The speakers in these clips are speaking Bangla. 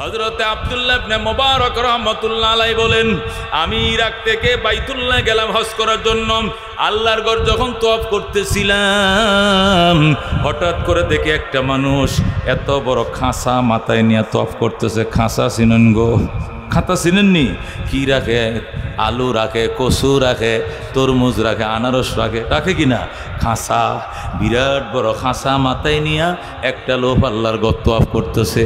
হযরতে আব্দুল্লাহ ইবনে মুবারক রাহমাতুল্লাহ আলাইহি বলেন, আমি ইরাক থেকে বাইতুল্লাহ গেলাম হজ করার জন্য। আল্লাহর ঘর যখন তওয়াফ করতেছিলাম, হঠাৎ করে দেখি একটা মানুষ এত বড় খাঁচা মাথায় নিয়ে তওয়াফ করতেছে। খাঁচা চিনেন গো? খাতা চিনেননি? কি রাখে? আলু রাখে, কচু রাখে, তরমুজ রাখে, আনারস রাখে, রাখে কিনা? খাঁচা, বিরাট বড় খাঁচা মাথায় নিয়া একটা লোক আল্লাহর ঘর তওয়াফ করতেছে।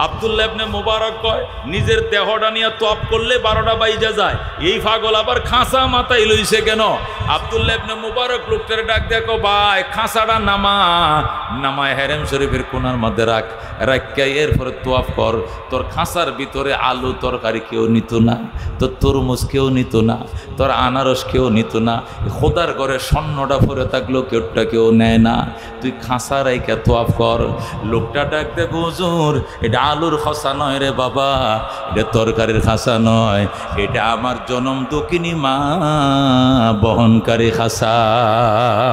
আব্দুল্লাহ ইবনে মুবারক কয়, নিজের দেহটা নিয়ে তওয়াফ করলে 12টা বাইজা যায়, এই পাগল আবার খাঁচা মাথায় লইছে কেন? আব্দুল্লাহ ইবনে মুবারক লোকটারে ডাক দেখো, ভাই খাঁচাটা নামায় হেরেম শরীফের কোনার মধ্যে রাখিয়া এরপরে তওয়াফ কর। তোর খাঁচার ভিতরে আলু তরকারি কেউ নিত না, তোর তরমুজ কেউ নিত না, তোর আনারস কেউ নিত না, খোদার ঘরে স্বর্ণটা পরে থাকলেও কেউ নেয় না, তুই খাঁচা রাইখা তওয়াফ কর। লোকটা ডাক দেখো, হুজুর এটা আলুর খাঁচা নয় রে বাবা, এটা তরকারির খাঁচা নয়, এটা আমার জনম দুঃখিনী মা বহনকারী খাঁচা।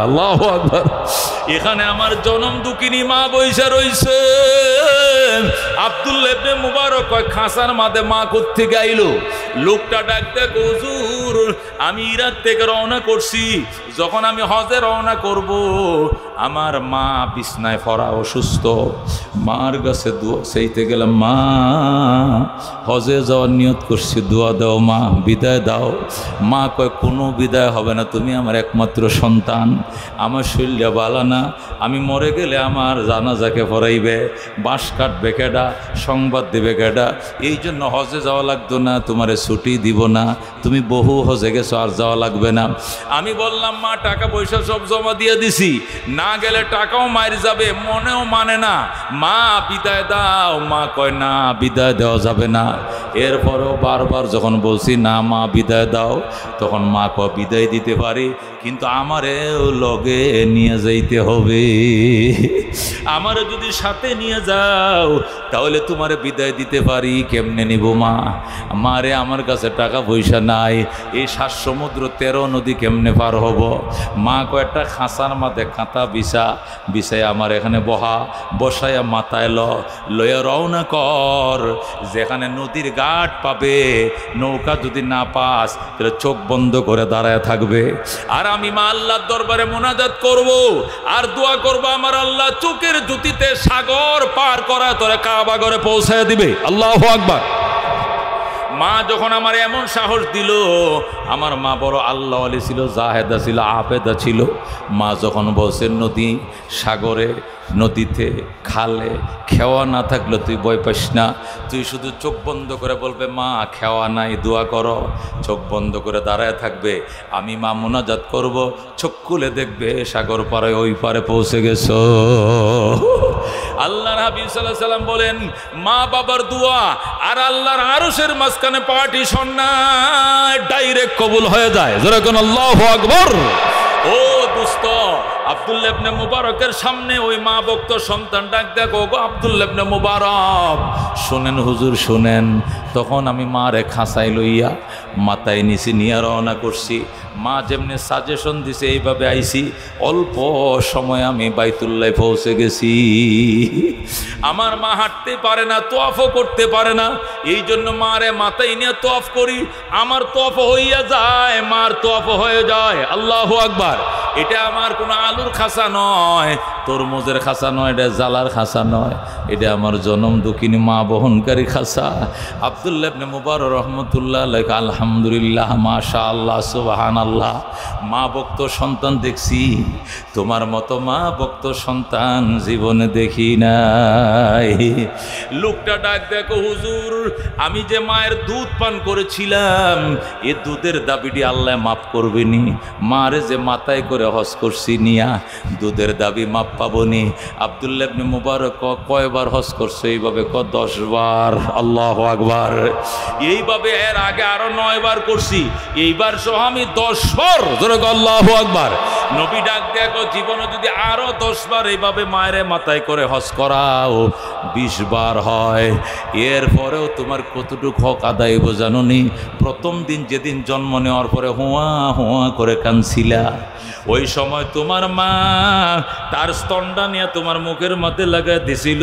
আল্লাহু আকবার। এখানে আমার জনম দুঃখিনী মা বইসা রইছে। আব্দুল্লাহ ইবনে মুবারক কয়, খাঁচার মাঝে মা কোত্থেকে আইলো? লোকটা ডাক দেখ, হুজুর আমি ইরাক থেকে রওনা করছি, যখন আমি হজে রওনা করব আমার মা বিছনায় পড়া অসুস্থ, মার কাছে দোয়া চাইতে গেলাম, মা হজে যাওয়ার নিয়ত করছি, দোয়া দাও মা, বিদায় দাও। মা কয়, কোনো বিদায় হবে না, তুমি আমার একমাত্র সন্তান, আমার শরীরটা বালা না, আমি মরে গেলে আমার জানাজাকে পড়াইবে, বাঁশ কাটবে কেডা, সংবাদ দেবে কেডা, এই জন্য হজে যাওয়া লাগতো না, তোমারে ছুটি দিব না, তুমি বহু হজে গেছো, আর যাওয়া লাগবে না। আমি বললাম, মা টাকা পয়সা সব জমা দিয়ে দিছি, না গেলে টাকাও মার যাবে, মনেও মানে না, মা বিদায় দাও। মা কয়, না বিদায় দেওয়া যাবে না। এরপরেও বারবার যখন বলছি না মা বিদায় দাও, তখন মা কয়, বিদায় দিতে পারি, কিন্তু আমারেও লগে নিয়ে যাইতে হবে, আমারে যদি সাথে নিয়ে যাও তাহলে তোমারে বিদায় দিতে পারি, কেমনে নিব মা? মারে আমার কাছে টাকা পয়সা নাই, এই 7 সমুদ্র 13 নদী কেমনে পার হব? মা কয়েকটা খাঁচার মাঝে কাঁথা বিছায় আমার এখানে বসায়া মাথায় লয়া রওনা কর, যেখানে নদীর ঘাট পাবে, নৌকা যদি না পাস তাহলে চোখ বন্ধ করে দাঁড়ায় থাকবে, আর আমি মা আল্লাহর দরবারে মোনাজাত করব আর দোয়া করব, আমার আল্লাহ চোখের জ্যোতিতে সাগর পার করা তোরে কাবা ঘরে পৌঁছায় দিবে। আল্লাহু আকবার। মা যখন আমার এমন সাহস দিল, আমার মা বড় আল্লাহ আলী ছিল, জাহেদা ছিল, আবেদা ছিল। মা যখন বলছে নদী সাগরে, নদীতে খালে খেওয়া না থাকলে তুই ভয় পাস না, তুই শুধু চোখ বন্ধ করে বলবে মা খেওয়া নাই, দোয়া করো, চোখ বন্ধ করে দাঁড়ায় থাকবে, আমি মা মোনাজাত করব, চোখ খুলে দেখবে সাগর পারে, ওই পারে পৌঁছে গেছো। আল্লাহর হাবিব সাল্লাল্লাহু আলাইহি সাল্লাম বলেন, মা বাবার দোয়া আর আল্লাহর আরশের মাঝখানে পার্টিশন না, ডাইরেক্ট কবুল হয়ে যায়। যেরকম আল্লাহু আকবার। ও দোস্ত, আব্দুল্লাহ ইবনে মুবারকের সামনে ওই মা ভক্ত সন্তান ডাক দেখো, গো আব্দুল্লাহ ইবনে মুবারক শুনেন, হুজুর শুনেন। তখন আমি মারে খাঁচাই লইয়া মাথায় নিচে নিয়ে রওনা করছি। মা যেমনি সাজেশন দিছে এইভাবে আইছি, অল্প সময় আমি বাইতুল্লাহ পৌঁছে গেছি। আমার মা হাঁটতে পারে না, তোয়াফও করতে পারে না, এই জন্য মারে মাথায় নিয়ে তোয়াফ করি, আমার তোয়াফ হইয়া যায়, মার তোয়াফ হয়ে যায়। আল্লাহু আকবার। এটা আমার কোনো আলুর খাঁচা নয়, তরমুজের খাঁচা নয়, এটা জালার খাঁচা নয়, এটা আমার জনম দুঃখিনী মা বহনকারী খাঁচা। আব্দুল্লাহ ইবনে মুবারক রহমতুল্লাহ আলাইহি, আলহামদুলিল্লাহ, মাশাআল্লাহ, সুবহানাল্লাহ, মা ভক্ত সন্তান দেখছি, তোমার মতো মা ভক্ত সন্তান জীবনে দেখি নাই। লোকটা ডাক দেখো, হুজুর আমি যে মায়ের দুধ পান করেছিলাম, এ দুধের দাবিটি আল্লাহ মাফ করবেনি, মারে যে মাথায় করে হজ করছি নিয়া, দুধের দাবি মাপ পাবনি। আব্দুল্লাহ ইবনে মুবারক কয়বার হজ করছে? এইভাবে 10 বার। আল্লাহু আকবার। এইভাবে এর আগে আরো 9 বার করছি, এইবার সহ আমি 10 বার। আল্লাহু আকবার। নবী ডাক দেখো জীবনে যদি আরো 10 বার এইভাবে মায়ের মাথায় করে হজ করাও 20 বার হয়, এরপরেও তোমার কতটুকু হক আদায় জানো নি? প্রথম দিন যেদিন জন্ম নেওয়ার পরে হুয়া হুয়া করে কাঁদছিলা, ওই সময় তোমার মা তার স্তনটা নিয়ে তোমার মুখের মধ্যে লাগাই দিছিল,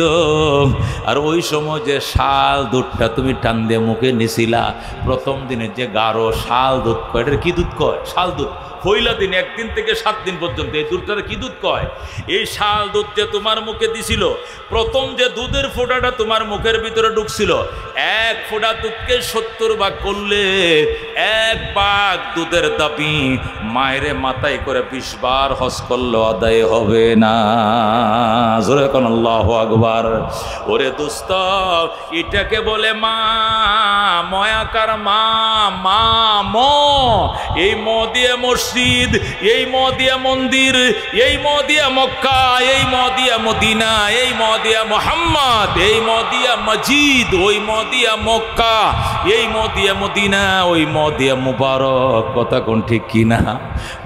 আর ওই সময় যে শাল দুধটা তুমি টান দিয়ে মুখে নিছিলা, প্রথম দিনের যে গাঢ় শাল দুধ কয়, এটার কি দুধ কয়? শাল দুধ। পয়লা দিন 1 দিন থেকে 7 দিন পর্যন্ত এই দুধটার কি দুধ কয়? এই শাল দুধ যে তোমার মুখে দিছিল, প্রথম যে দুধের ফোঁটাটা তোমার মুখের ভিতরে ঢুকছিল, 1 ফোঁটা দুধকে 70 ভাগ করলে 1 ভাগ দুধের দাবি মায়ের মাথায় করে 20 বার হজ করলে আদায় হবে না। জোরে কোন আল্লাহু আকবার। ওরে দোস্ত, এটাকে বলে মা, ময়াকার মা, মা ম। এই ম দিয়ে মসজিদ, এই ম দিয়ে মন্দির, এই ম দিয়ে মক্কা, এই ম দিয়া মদিনা, এই ম দিয়া মুহাম্মদ, এই ম দিয়া মজিদ, ওই ম দিয়া মক্কা, এই ম দিয়া মদিনা, ওই ম দিয়া মুবারক। কথা কোন ঠিক কিনা?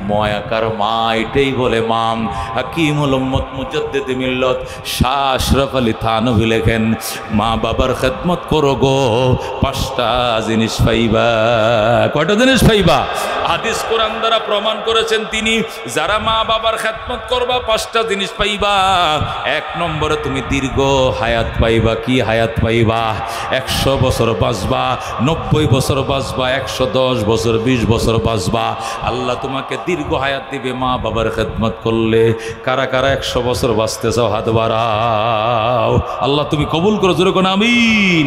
ময়াকার মা, এটাই বলে মাম। হাকিমুল উম্মত মুজাদ্দিদ মিল্লত শাহ আশরাফ আলী থানভী লেখেন, মা বাবার খেদমত করো গো, 5টা জিনিস পাইবা। কয়টা জিনিস পাইবা? হাদিস কোরআন দ্বারা প্রমাণ করেছেন তিনি, যারা মা বাবার খেদমত করবা 5টা জিনিস পাইবা। 1 নম্বরে তুমি দীর্ঘ হায়াত পাইবা। কি হায়াত পাইবা? 100 বছর বাঁচবা, 90 বছর বাঁচবা, 110 বছর, 20 বছর বাঁচবা। আল্লাহ তোমাকে দীর্ঘ হায়াত দিবে মা বাবার খেদমত করলে। কারা কারা 100 বছর বাঁচতে চাও? হাত বাড়াও। আল্লাহ তুমি কবুল করো, জোরে কোন আমিন।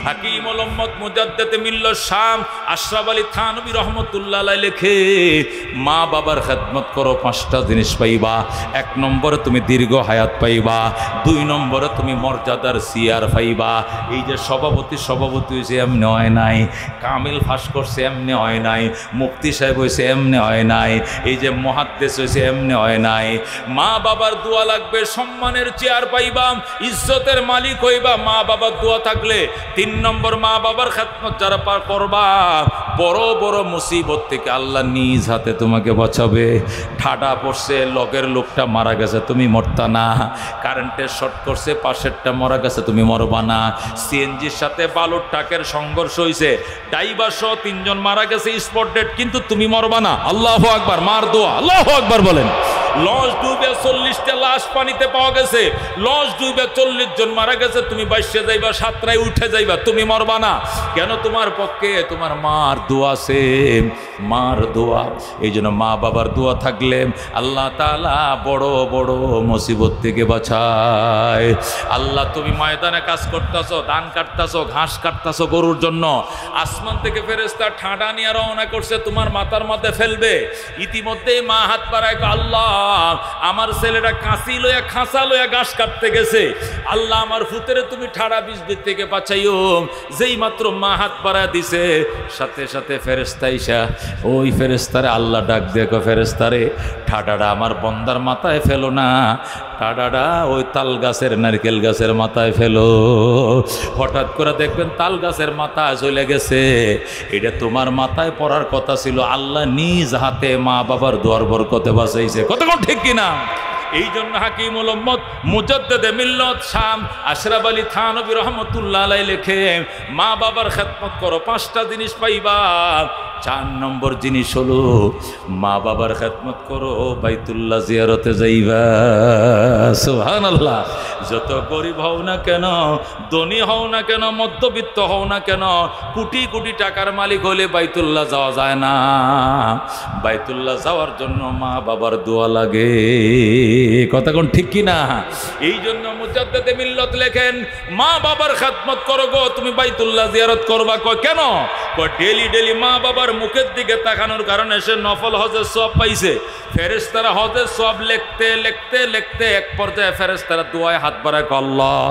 হাকিমুল উম্মত মুজাদ্দিদ মিল্লাত শাম আশরাফ আলী থানভী রাহমাতুল্লাহ আলাইহি লেখে, মা বাবার খেদমত করো, 5টা জিনিস পাইবা। 1 নম্বরে তুমি দীর্ঘ হায়াত পাইবা, 2 নম্বরে তুমি মর্যাদার সিয়ার পাইবা। এই যে সভাপতি হয়েছে এমনি হয় নাই, কামিল ফাঁস করছে এমনি হয় নাই, মুফতি সাহেব হয়েছে এমনি হয় নাই, এই যে মুহাদ্দিস হয়েছে এমনি হয় নাই। মা বাবার দোয়া লাগবে, সম্মানের চেয়ার পাইবা, ইজ্জতের মালিক হইবা মা বাবার দোয়া থাকলে। 3 নম্বর, মা বাবার খেদমত যারা করবা, বড় বড় মুসিবত থেকে আল্লাহ নিজ হাতে তোমাকে বাঁচাবে। ঠাডা পড়ছে, লগের লোকটা মারা গেছে, তুমি মরতা না। কারেন্টের শর্ট করছে, পাশেরটা মারা গেছে, তুমি মরবা না। সিএনজির সাথে বালুর ট্রাকের সংঘর্ষ হয়েছে, ড্রাইভার সহ 3 জন মারা গেছে, স্পট ডেড, কিন্তু তুমি মরবা না। আল্লাহু আকবার, মার দোয়া, আল্লাহু আকবার বলেন। লঞ্চ ডুবে 40টা লাশ পানিতে পাওয়া গেছে, লঞ্চ ডুবে 40 জন মারা গেছে, তুমি বাইশে যাইবা, 7টায় উঠে যাইবা, তুমি মরবা না। কেন? তোমার পক্ষে তোমার মার দোয়া আছে, মার দোয়া। এই জন্য মা বাবার দোয়া থাকলে আল্লাহ তাআলা বড় বড় মুসিবত থেকে বাঁচায়। আল্লাহ, তুমি ময়দানে কাজ করতেছো, ধান কাটতেছো, ঘাস কাটতেছো গরুর জন্য, আসমান থেকে ফেরেশতা ঠাঁডা নিয়ে রওনা করছে, তোমার মাথার মধ্যে ফেলবে। ইতিমধ্যে মা হাত বাড়ায়, আল্লাহ আমার ছেলেটা কাঁচি লইয়া খাঁচা লইয়া ঘাস কাটতে গেছে, আল্লাহ আমার ফুতেরে তুমি ঠাড়া বীজ থেকে বাঁচাইও। যেই মাত্র মা হাত বাড়ায় দিছে, সাথে সাথে ফেরেশতা আইসা ওই ফেরেশতারে আল্লাহ ডাক দেখো, ফেরেশতারে ঠাডাটা আমার বন্দার মাথায় ফেলো না, ঠাডাটা ওই তাল গাছের, নারকেল গাছের মাথায় ফেলো। হঠাৎ করে দেখবেন তাল গাছের মাথায় চলে গেছে, এটা তোমার মাথায় পড়ার কথা ছিল, আল্লাহ নিজ হাতে মা বাবার দোয়ার বরকতে বাঁচাইছে। কতক্ষণ ঠিক কিনা? এই জন্য হাকিমুল উম্মত মুজাদ্দিদ মিল্লাত শাম আশরাফ আলী থানভী রাহমাতুল্লাহ আলাইহি লেখে, মা বাবার খেদমত করো, 5টা জিনিস পাইবা। 4 নম্বর জিনিস হলো, মা বাবার খেদমত করো, বাইতুল্লাহ জিয়ারতে যাইবা। সুবহানাল্লাহ। যত গরিব হও না কেন, ধনী হও না কেন, মধ্যবিত্ত হও না কেন, কোটি কোটি টাকার মালিক হলে বাইতুল্লাহ যাওয়া যায় না। বাইতুল্লাহ যাওয়ার জন্য মা বাবার দোয়া লাগে। কথা কোন ঠিক কিনা? এই জন্য মুজাদ্দিদ মিল্লাত লেখেন, মা বাবার খেদমত করো গো, তুমি বাইতুল্লাহ জিয়ারত করবা। কয় কেন? কয় ডেলি ডেলি মা বাবার মুখের দিকে তাকানোর কারণে সে নফল হজের সওয়াব পাইছে। ফেরেশতারা হজের সওয়াব লিখতে লিখতে লিখতে এক পর্যায়ে ফেরেশতারা দোয়ায় হাত বাড়ায়, আল্লাহ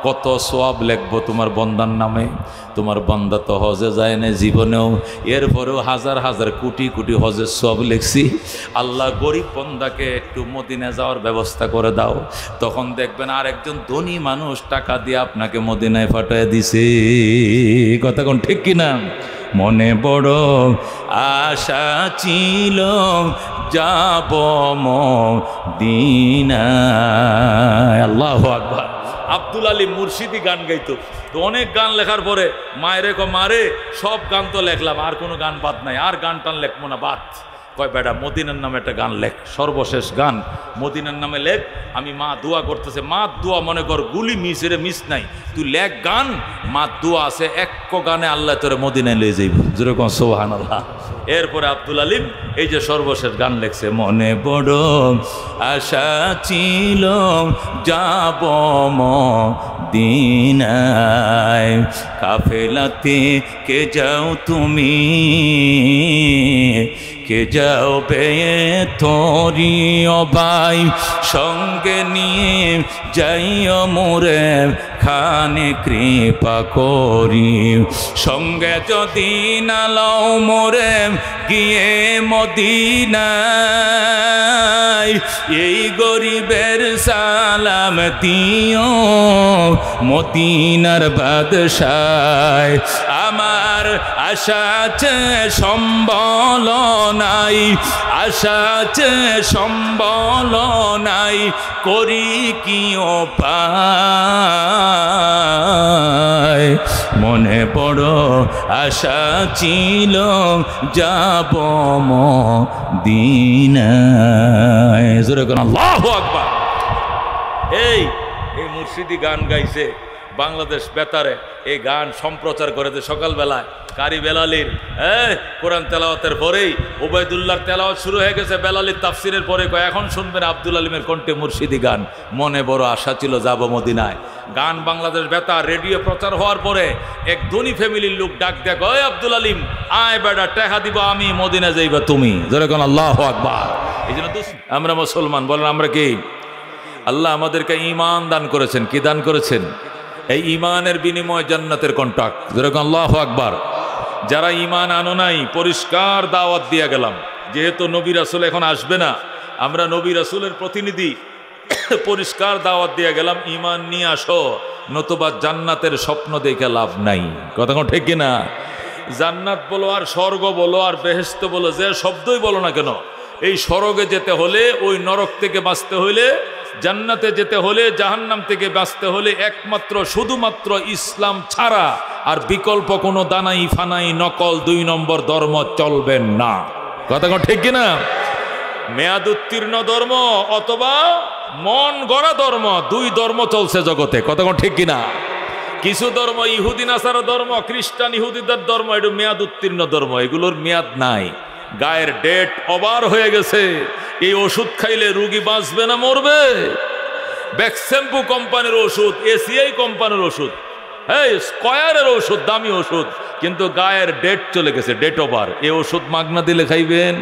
কত সওয়াব লিখবো তোমার বন্দার নামে। তোমার বান্দা তো হজে যায় না জীবনেও, এরপরেও হাজার হাজার কোটি কোটি হজের সওয়াব লিখছি। আল্লাহ গরিব বান্দাকে একটু মদিনা যাওয়ার ব্যবস্থা করে দাও, তখন দেখবেন আরেকজন ধনী মানুষ টাকা দিয়ে আপনাকে মদিনায় পাঠিয়ে দিছে। কথা কোন ঠিক কিনা? মনে বড় আশা ছিল যাব মদিনায়। আল্লাহু আকবার। আব্দুল আলী মুর্শিদি গান গাইতো, তো অনেক গান লেখার পরে মায়েরে মারে সব গান তো লেখলাম, আর কোনো গান বাদ নাই, আর গান টান লেখবো না, বাদ। কয় বেটা মদিনার নামে একটা গান লেখ, সর্বশেষ গান মদিনার নামে লেখ। আমি মা দোয়া করতেছে, মা দোয়া মনে কর গুলি মিসরে মিস নাই, তুই লেখ গান, মা দোয়া আছে, এক গানে আল্লাহ তোরে মদিনায় লয়ে যাইব, যেরকম সুবহানাল্লাহ। এরপরে আব্দুল আলিম এই যে সর্বশেষ গান লেখছে, মনে বড় আশা ছিল যাব মদিনায়, কাফেলাতে কে যাও তুমি, কে যাও বেয়ে তোরি ও ভাই, সঙ্গে নিয়ে যাইও মোরে খানে কৃপা করি, সঙ্গে যদি না লও মোরে গিয়ে মদিনায়, এই গরিবের সালাম দিও মদিনার বাদশায়, আমার আশা আছে সম্বল নাই, আশা আছে সম্বল নাই, করি কি উপায়, মনে বড় আশা ছিল যাব মদিনায়। জোরে কোন আল্লাহু আকবার। এই মুর্শিদি গান গাইছে বাংলাদেশ বেতারে, এই গান সম্প্রচার করেছে সকালবেলায় কারি বেলালির। কোরআন তেলাওয়াতের পরেই ওবায়দুল্লাহর তেলাওয়াত শুরু হয়ে গেছে, বেলালির তাফসিরের পরে কয় এখন শুনবেন আব্দুল আলিমের কণ্ঠে মুর্শিদি গান, মনে বড় আশা ছিল যাব মদিনায়। গান বাংলাদেশ বেতার রেডিও প্রচার হওয়ার পরে এক ধনী ফ্যামিলির লোক ডাক দেখ, ওই আব্দুল আলিম আয় বেটা টেহা দিব আমি, মদিনা যাইবা তুমি। যেরকম আল্লাহু আকবার। এই জন্য আমরা মুসলমান, বলেন আমরা কি? আল্লাহ আমাদেরকে ঈমান দান করেছেন। কি দান করেছেন? এই ঈমানের বিনিময় জান্নাতের কন্ট্রাক্ট। যেরকম আল্লাহু আকবার। যারা ঈমান আনো নাই, পরিষ্কার দাওয়াত দিয়ে গেলাম, যেহেতু নবী রাসূল এখন আসবে না, আমরা নবী রাসূলের প্রতিনিধি, পরিষ্কার দাওয়াত দিয়ে গেলাম, ঈমান নিয়ে আসো, নতুবা জান্নাতের স্বপ্ন দেখে লাভ নাই। কথা কোন ঠিক কিনা? জান্নাত বলো আর স্বর্গ বলো আর বেহেশত বলো, যে শব্দই বলো না কেন, এই স্বর্গে যেতে হলে, ওই নরক থেকে বাঁচতে হলে, জান্নাতে যেতে হলে, জাহান্নাম থেকে বাঁচতে হলে একমাত্র শুধুমাত্র ইসলাম ছাড়া আর বিকল্প কোনো দানাই ফানাই নকল 2 নম্বর ধর্ম চলবে না। কথা কোন ঠিক কিনা? মেয়াদ উত্তীর্ণ ধর্ম অথবা মন গড়া ধর্ম, 2 ধর্ম চলছে জগতে। কথা কোন ঠিক কিনা? কিছু ধর্ম, ইহুদি নাসারা ধর্ম, খ্রিস্টান ইহুদিদের ধর্ম, এটা মেয়াদ উত্তীর্ণ ধর্ম, এগুলোর মেয়াদ নাই, গায়ের ডেট ওভার হয়ে গেছে। এই ওষুধ খাইলে রোগী বাঁচবে না মরবে? ব্যাকশ্যাম্পু কোম্পানির ওষুধ, এসিআই কোম্পানির ওষুধ, এই স্কয়ারের ওষুধ, দামি ওষুধ, কিন্তু গায়ের ডেট চলে গেছে, ডেট ওভার। এই ওষুধ মাগনা দিলে খাইবেন,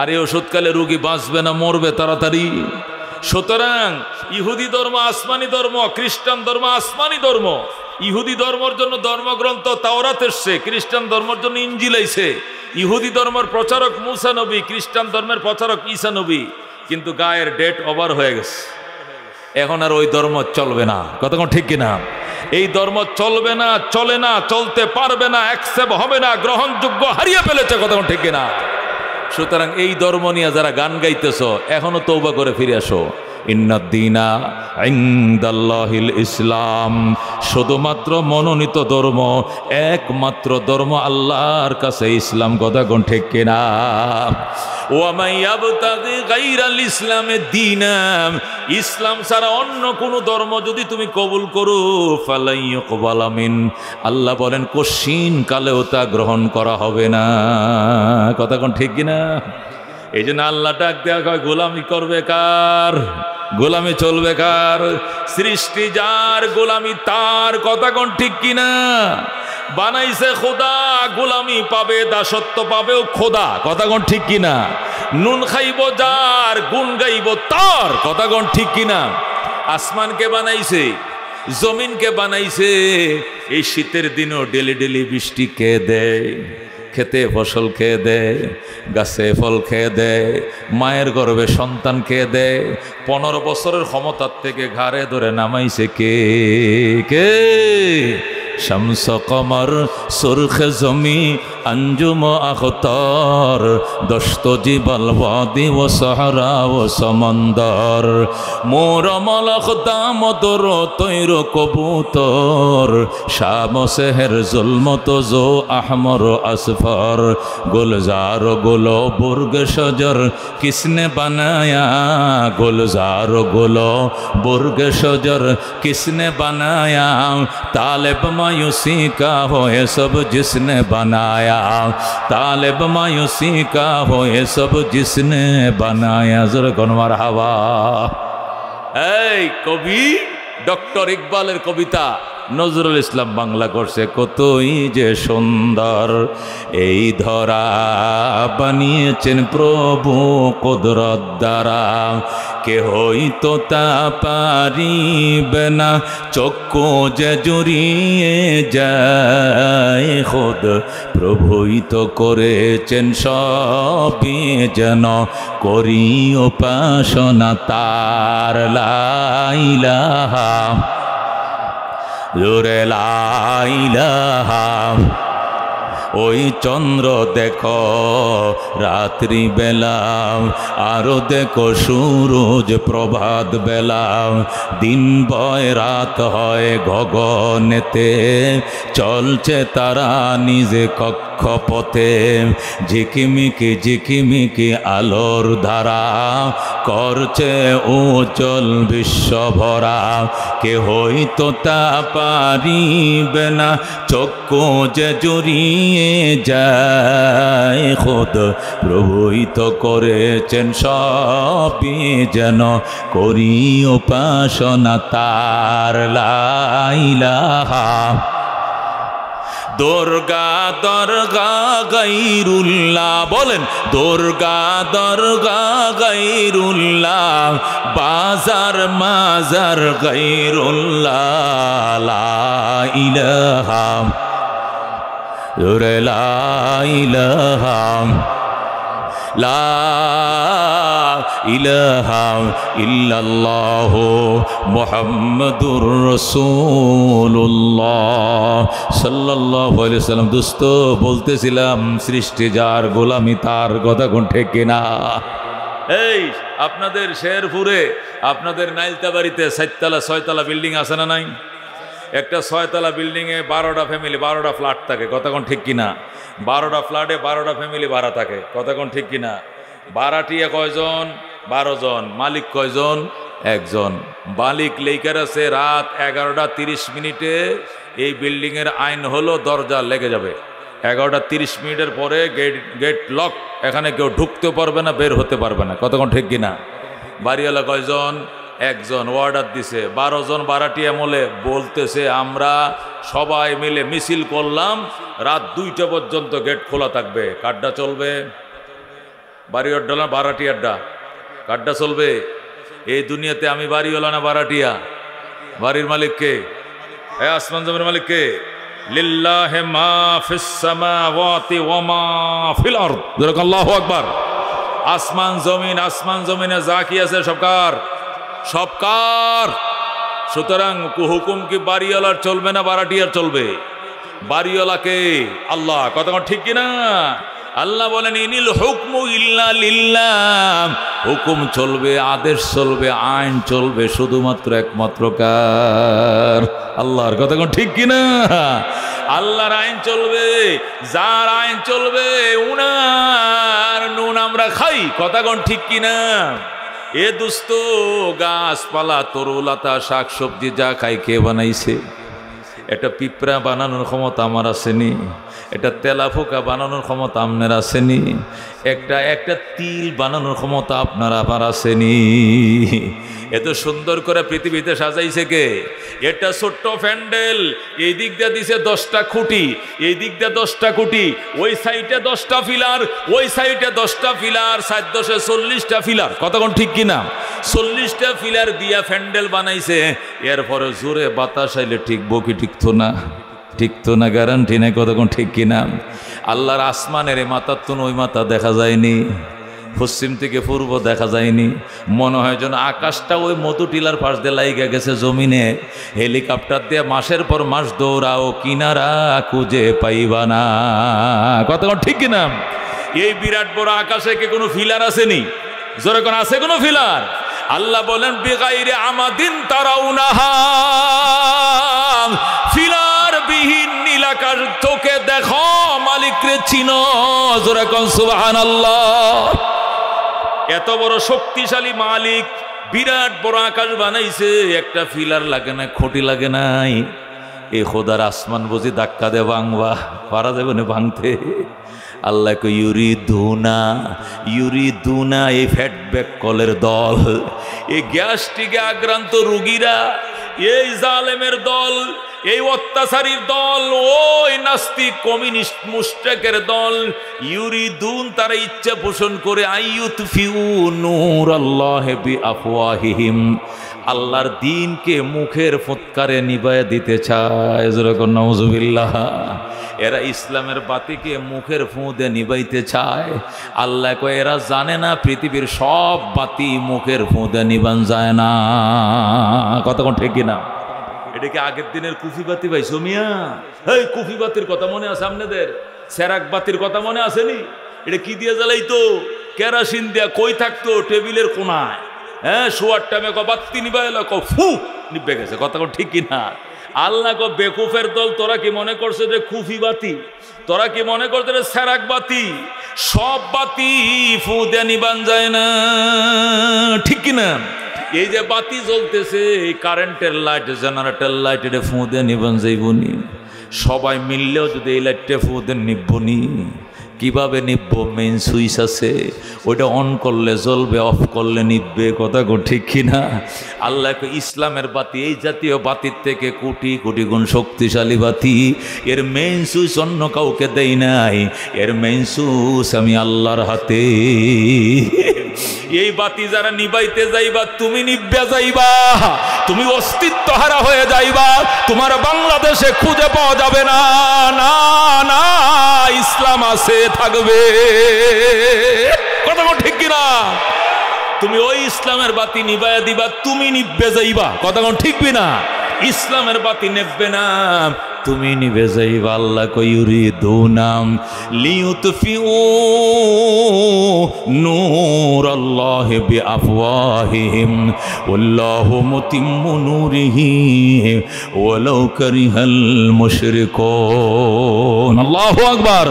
আর এই ওষুধ খাইলে রোগী বাঁচবে না মরবে তাড়াতাড়ি? সুতরাং ইহুদি ধর্ম আসমানি ধর্ম, খ্রিস্টান ধর্ম আসমানি ধর্ম। ইহুদি ধর্মের জন্য ধর্মগ্রন্থ তাওরাত এসছে, খ্রিস্টান ধর্মের জন্য ইনজিল আইছে। ইহুদি ধর্মের প্রচারক মুসা নবী, খ্রিস্টান ধর্মের প্রচারক ঈসা নবী, কিন্তু গায়ের ডেট ওভার হয়ে গেছে, এখন আর ওই ধর্ম চলবে না। কতক্ষণ ঠিক কিনা? এই ধর্ম চলবে না, চলে না, চলতে পারবে না, অ্যাকসেপ্ট হবে না, গ্রহণযোগ্য হারিয়ে ফেলেছে। কতক্ষণ ঠিক কিনা? সুতরাং এই ধর্ম নিয়ে যারা গান গাইতেছ, এখনো তওবা করে ফিরে আসো। ইন্নাদ্দীনা ইনদাল্লাহিল ইসলাম, শুধুমাত্র মনোনীত ধর্ম, একমাত্র ধর্ম আল্লাহর কাছে ইসলাম। কথা কোন ঠিক কিনা? ওয়া মান ইয়াবতাগি গায়রাল ইসলামে দীনাম, ইসলাম ছাড়া অন্য কোন ধর্ম যদি তুমি কবুল করো, ফালাই ইউকবালা মিন, আল্লাহ বলেন কশিন কালেও তা গ্রহণ করা হবে না। কথা কোন ঠিক কিনা? এই জন্য আল্লাহ ডাক দেয়া কয়, গোলামি করবে কার? গোলামি চলবে কার? সৃষ্টি যার, গোলামি তার। কথা কোন ঠিক কিনা? বানাইছে খোদা, গোলামি পাবে, দাসত্ব পাবেও খোদা। কথা কোন ঠিক কিনা? নুন খাইব যার, গুণ গাইব তার। কথা কোন ঠিক কিনা? আসমানকে বানাইছে, জমিনকে বানাইছে। এই শীতের দিনও ডেলি ডেলি বৃষ্টি কে দেয়? খেতে ফসল খেয়ে দেয়, গাছে ফল খেয়ে দেয়, মায়ের গর্ভে সন্তান খেয়ে দেয়। 15 বছরের ক্ষমতার থেকে ঘাড়ে ধরে নামাইছে কে? কে? শামস কমর সুরখ জমি अंजुम अख्तर दस्त जिबल वादी व सहरा व समंदर मोर मलख दामदर तैर कबूतर शाम सेहर जुल्मत जो अहमर असफर गुलजार गुलो बुर्ग शजर किसने बनाया गुलजार गुलो बुर्ग शजर किसने बनाया तालिब मायूसी का हो ये सब जिसने बनाया तालिब मायूसी का हो ये सब जिसने बनाया जरा गनवार हवा। कवि डॉक्टर इकबालेर कविता नजरुल इस्लाम बांगला करছে কতই যে সুন্দর এই ধরা বানিয়েছেন প্রভু কুদরত দ্বারা কেহই তো তা পারিবে না চক্ষু যে জুড়িয়ে যায় খুদ প্রভুই তো করেছেন সবই যেন করি উপাসনা তার লা ইলাহা জোরে লা ইলাহা। ওই চন্দ্র দেখো রাত্রি বেলা আরো দেখো সূরজ প্রভাত বেলা দিন বয় রাত হয় গগনেতে চলছে তারা নিজে কক্ষপথে ঝিকিমিকি ঝিকিমিকি আলোর ধারা করছে উজ্জ্বল বিশ্ব ভরা কেহই তো তা পারিবে না চক্ষু যে জুড়িয়ে যায় খুদ প্রভুই তো করেছেন সবই যেন করি উপাসনা তার লা ইলাহা। দুর্গা দরগা গায়রুল্লাহ বলেন দুর্গা দরগা গায়রুল্লাহ বাজার মাজার গায়রুল্লাহ লা ইলাহা লা ইলাহা লা ইলাহা ইল্লাল্লাহ মুহাম্মাদুর রাসূলুল্লাহ সাল্লাল্লাহু আলাইহি ওয়াসাল্লাম। দোস্ত বলতেছিলাম সৃষ্টি যার গোলামি তার, কথা কোন ঠিক কিনা? এই আপনাদের শেরপুরে আপনাদের নাইলতাবাড়িতে 4তলা 6তলা বিল্ডিং আছে না নাই? একটা 6তলা বিল্ডিংয়ে 12টা ফ্যামিলি 12টা ফ্ল্যাট থাকে, কথা কোন ঠিক কিনা? 12টা ফ্ল্যাটে 12টা ফ্যামিলি ভাড়া থাকে, কথা কোন ঠিক কিনা? ভাড়াটিয়া কয়জন? 12 জন। মালিক কয়জন? একজন। মালিক লেখার আছে রাত 11টা 30 মিনিটে এই বিল্ডিংয়ের আইন হলো দরজা লেগে যাবে। 11টা 30 মিনিটের পরে গেট লক, এখানে কেউ ঢুকতে পারবে না, বের হতে পারবে না, কথা কোন ঠিক কিনা? বাড়িওয়ালা কয়জন? একজন। অর্ডার দিছে 12 জন ভাড়াটিয়া মলে বলতেছে আমরা সবাই মিলে মিছিল করলাম রাত 2টা পর্যন্ত গেট খোলা থাকবে। কাড্ডা চলবে? বাড়ি আড্ডা না ভাড়াটি আড্ডা? কাড্ডা চলবে? এই দুনিয়াতে আমি বাড়িওয়ালা না ভাড়াটিয়া? বাড়ির মালিক কে? আসমান জমির মালিক কে? লিল্লাহি মা ফিস সামাওয়াতি ওয়া মা ফিল আরদ। আল্লাহু আকবার। আসমান জমিনে যা কি আছে সবকার, সবকার। সুতরাং হুকুম কি বাড়িওয়ালার চলবে না ভাড়াটিয়ার চলবে? বাড়িওয়ালাকে আল্লাহ, কথা ঠিক কিনা? আল্লাহ বলেন ইনিল হুকমু ইল্লা লিল্লাহ, হুকুম চলবে, আদেশ চলবে, আইন চলবে শুধুমাত্র একমাত্র কার? আল্লাহর, কথা ঠিক কিনা? আল্লাহর আইন চলবে, যার আইন চলবে উনার নুন আমরা খাই, কথা ঠিক কিনা? এ দোস্ত গাছপালা তরুলতা শাক সবজি যা খাই কে বানাইছে? এটা পিঁপড়া বানানোর ক্ষমতা আমার আসেনি, এটা তেলাপোকা বানানোর ক্ষমতা আপনার আসেনি, একটা তিল বানানোর ক্ষমতা আপনার আবার আসেনি। এত সুন্দর করে পৃথিবীতে সাজাইছে কে? এটা ছোট্ট প্যান্ডেল, এই দিক দিয়ে দিছে 10টা খুঁটি, এই দিক দিয়ে 10টা খুঁটি, ওই সাইডে 10টা ফিলার, ওই সাইডে 10টা ফিলার, 4-10-40টা ফিলার, কথা কোন ঠিক কিনা? 40টা ফিলার দিয়া প্যান্ডেল বানাইছে। এরপরে জোরে বাতাস আইলে ঠিকবো কি ঠিকতো না? ঠিকতো না, গ্যারান্টি নেই কতক্ষণ ঠিক কিনা। আল্লাহর আসমানের এই মাথার তো ওই মাথা দেখা যায়নি, পশ্চিম থেকে পূর্ব দেখা যায়নি। মনে হয় যেন আকাশটা ওই মধু টিলার পাশ দিয়ে লাইগা গেছে জমিনে। হেলিকপ্টার দিয়ে মাসের পর মাস দৌড়াও, কিনারা খুঁজে পাইবা না। কতক্ষণ ঠিক কিনা? এই বিরাট বড় আকাশে কি কোনো ফিলার আসেনি? জোরে কোন আছে কোনো ফিলার? আল্লাহ বলেন বিগাইরে আমাদিন তারাউনাহা, ফিলার বিহীন নীল আকাশ তোকে দেখো, মালিকরে চিনো। জোরে কোন সুবহানাল্লাহ। এত বড় শক্তিশালী মালিক বিরাট বড় আকাশ বানাইছে, একটা ফিলার লাগে না, খুঁটি লাগে নাই। এই খোদার আসমান বুঝি ধাক্কা দে ভাঙবা? পারা যাবে না ভাঙতে। আল্লাহ কো ইউরিদুনা এই ফ্যাটব্যাক কলের দল, এই গ্যাস্ট্রিকে আক্রান্ত রোগীরা, এই জালেমের দল, এই অত্যাচারীর দল, ওই নাস্তিক কমিউনিস্ট মুশরিকের দল, ইউরিদুন তারা ইচ্ছা পোষণ করে আইয়ুতফিউ নূরাল্লাহি বিআফওয়াহিহিম, আল্লাহর দ্বীনকে মুখের ফুৎকারে নিভায়ে দিতে চায়। যেরকম নাউজুবিল্লাহ। এরা ইসলামের বাতিকে মুখের ফু দিয়ে নিভাইতে চায়। আল্লাহ কয় এরা জানে না পৃথিবীর সব বাতি মুখের ফু দিয়ে নিবান যায় না। কতক্ষণ ঠিক কিনা? এটা কি আগের দিনের কুফি বাতি ভাইছো মিয়া? এই কুফি বাতির কথা মনে আছে আপনাদের? সেরাক বাতির কথা মনে আসেনি? এটা কি দিয়ে জ্বালাইতো? কেরাসিন দিয়া। কই থাকতো? টেবিলের কোনায়। হ্যাঁ, শোয়ার টাইমে বাতি নিবা এলো, ফু নিবে গেছে। কতক্ষণ ঠিক কিনা? আল্লাহ কো বেকুফের দল, তোরা কি মনে করছে যে কুফি বাতি? তোরা কি মনে করছে যে সেরাক বাতি? সব বাতি ফু দিয়ে নিবান যায় না, ঠিক কিনা? এই যে বাতি জ্বলতেছে, এই কারেন্টের লাইট, জেনারেটর লাইট, এটা ফু দিয়ে নিবান যাইবনি। সবাই মিললেও যদি এই লাইটটা ফু দিয়ে নিবনি, কিভাবে নিববো? মেইন সুইচ আছে, ওইটা অন করলে জ্বলবে, অফ করলে নিববে। কথা ঠিক কিনা? আল্লাহ ইসলামের বাতি এই জাতীয় বাতির থেকে কোটি কোটি গুণ শক্তিশালী বাতি। এর মেইন সুইচ অন্য কাউকে দেই নাই, এর মেইন সুইচ আমি আল্লাহর হাতে। এই বাতি যারা নিবাইতে যাইবা, তুমি নিব্বে যাইবা, তুমি অস্তিত্ব হারা হয়ে যাইবা, তোমার বাংলাদেশে খুঁজে পাওয়া যাবে না। না না, ইসলাম আছে, থাকবে। কথা ঠিক কিনা? তুমি ওই ইসলামের বাতি নিবাইয়া দিবা, তুমি নিব্বে যাইবা। কথা ঠিক না? ইসলামের বাতি নেবে না, তুমি নিবে যাইবা। আল্লাহ কই ইউরিদুনা লিইউতফিউ নূরাল্লাহি বিআফওয়াহিহিম ওয়াল্লাহু মুতিম্মু নূরিহি ওয়ালাউ কারিহাল মুশরিকুন। আল্লাহু আকবার।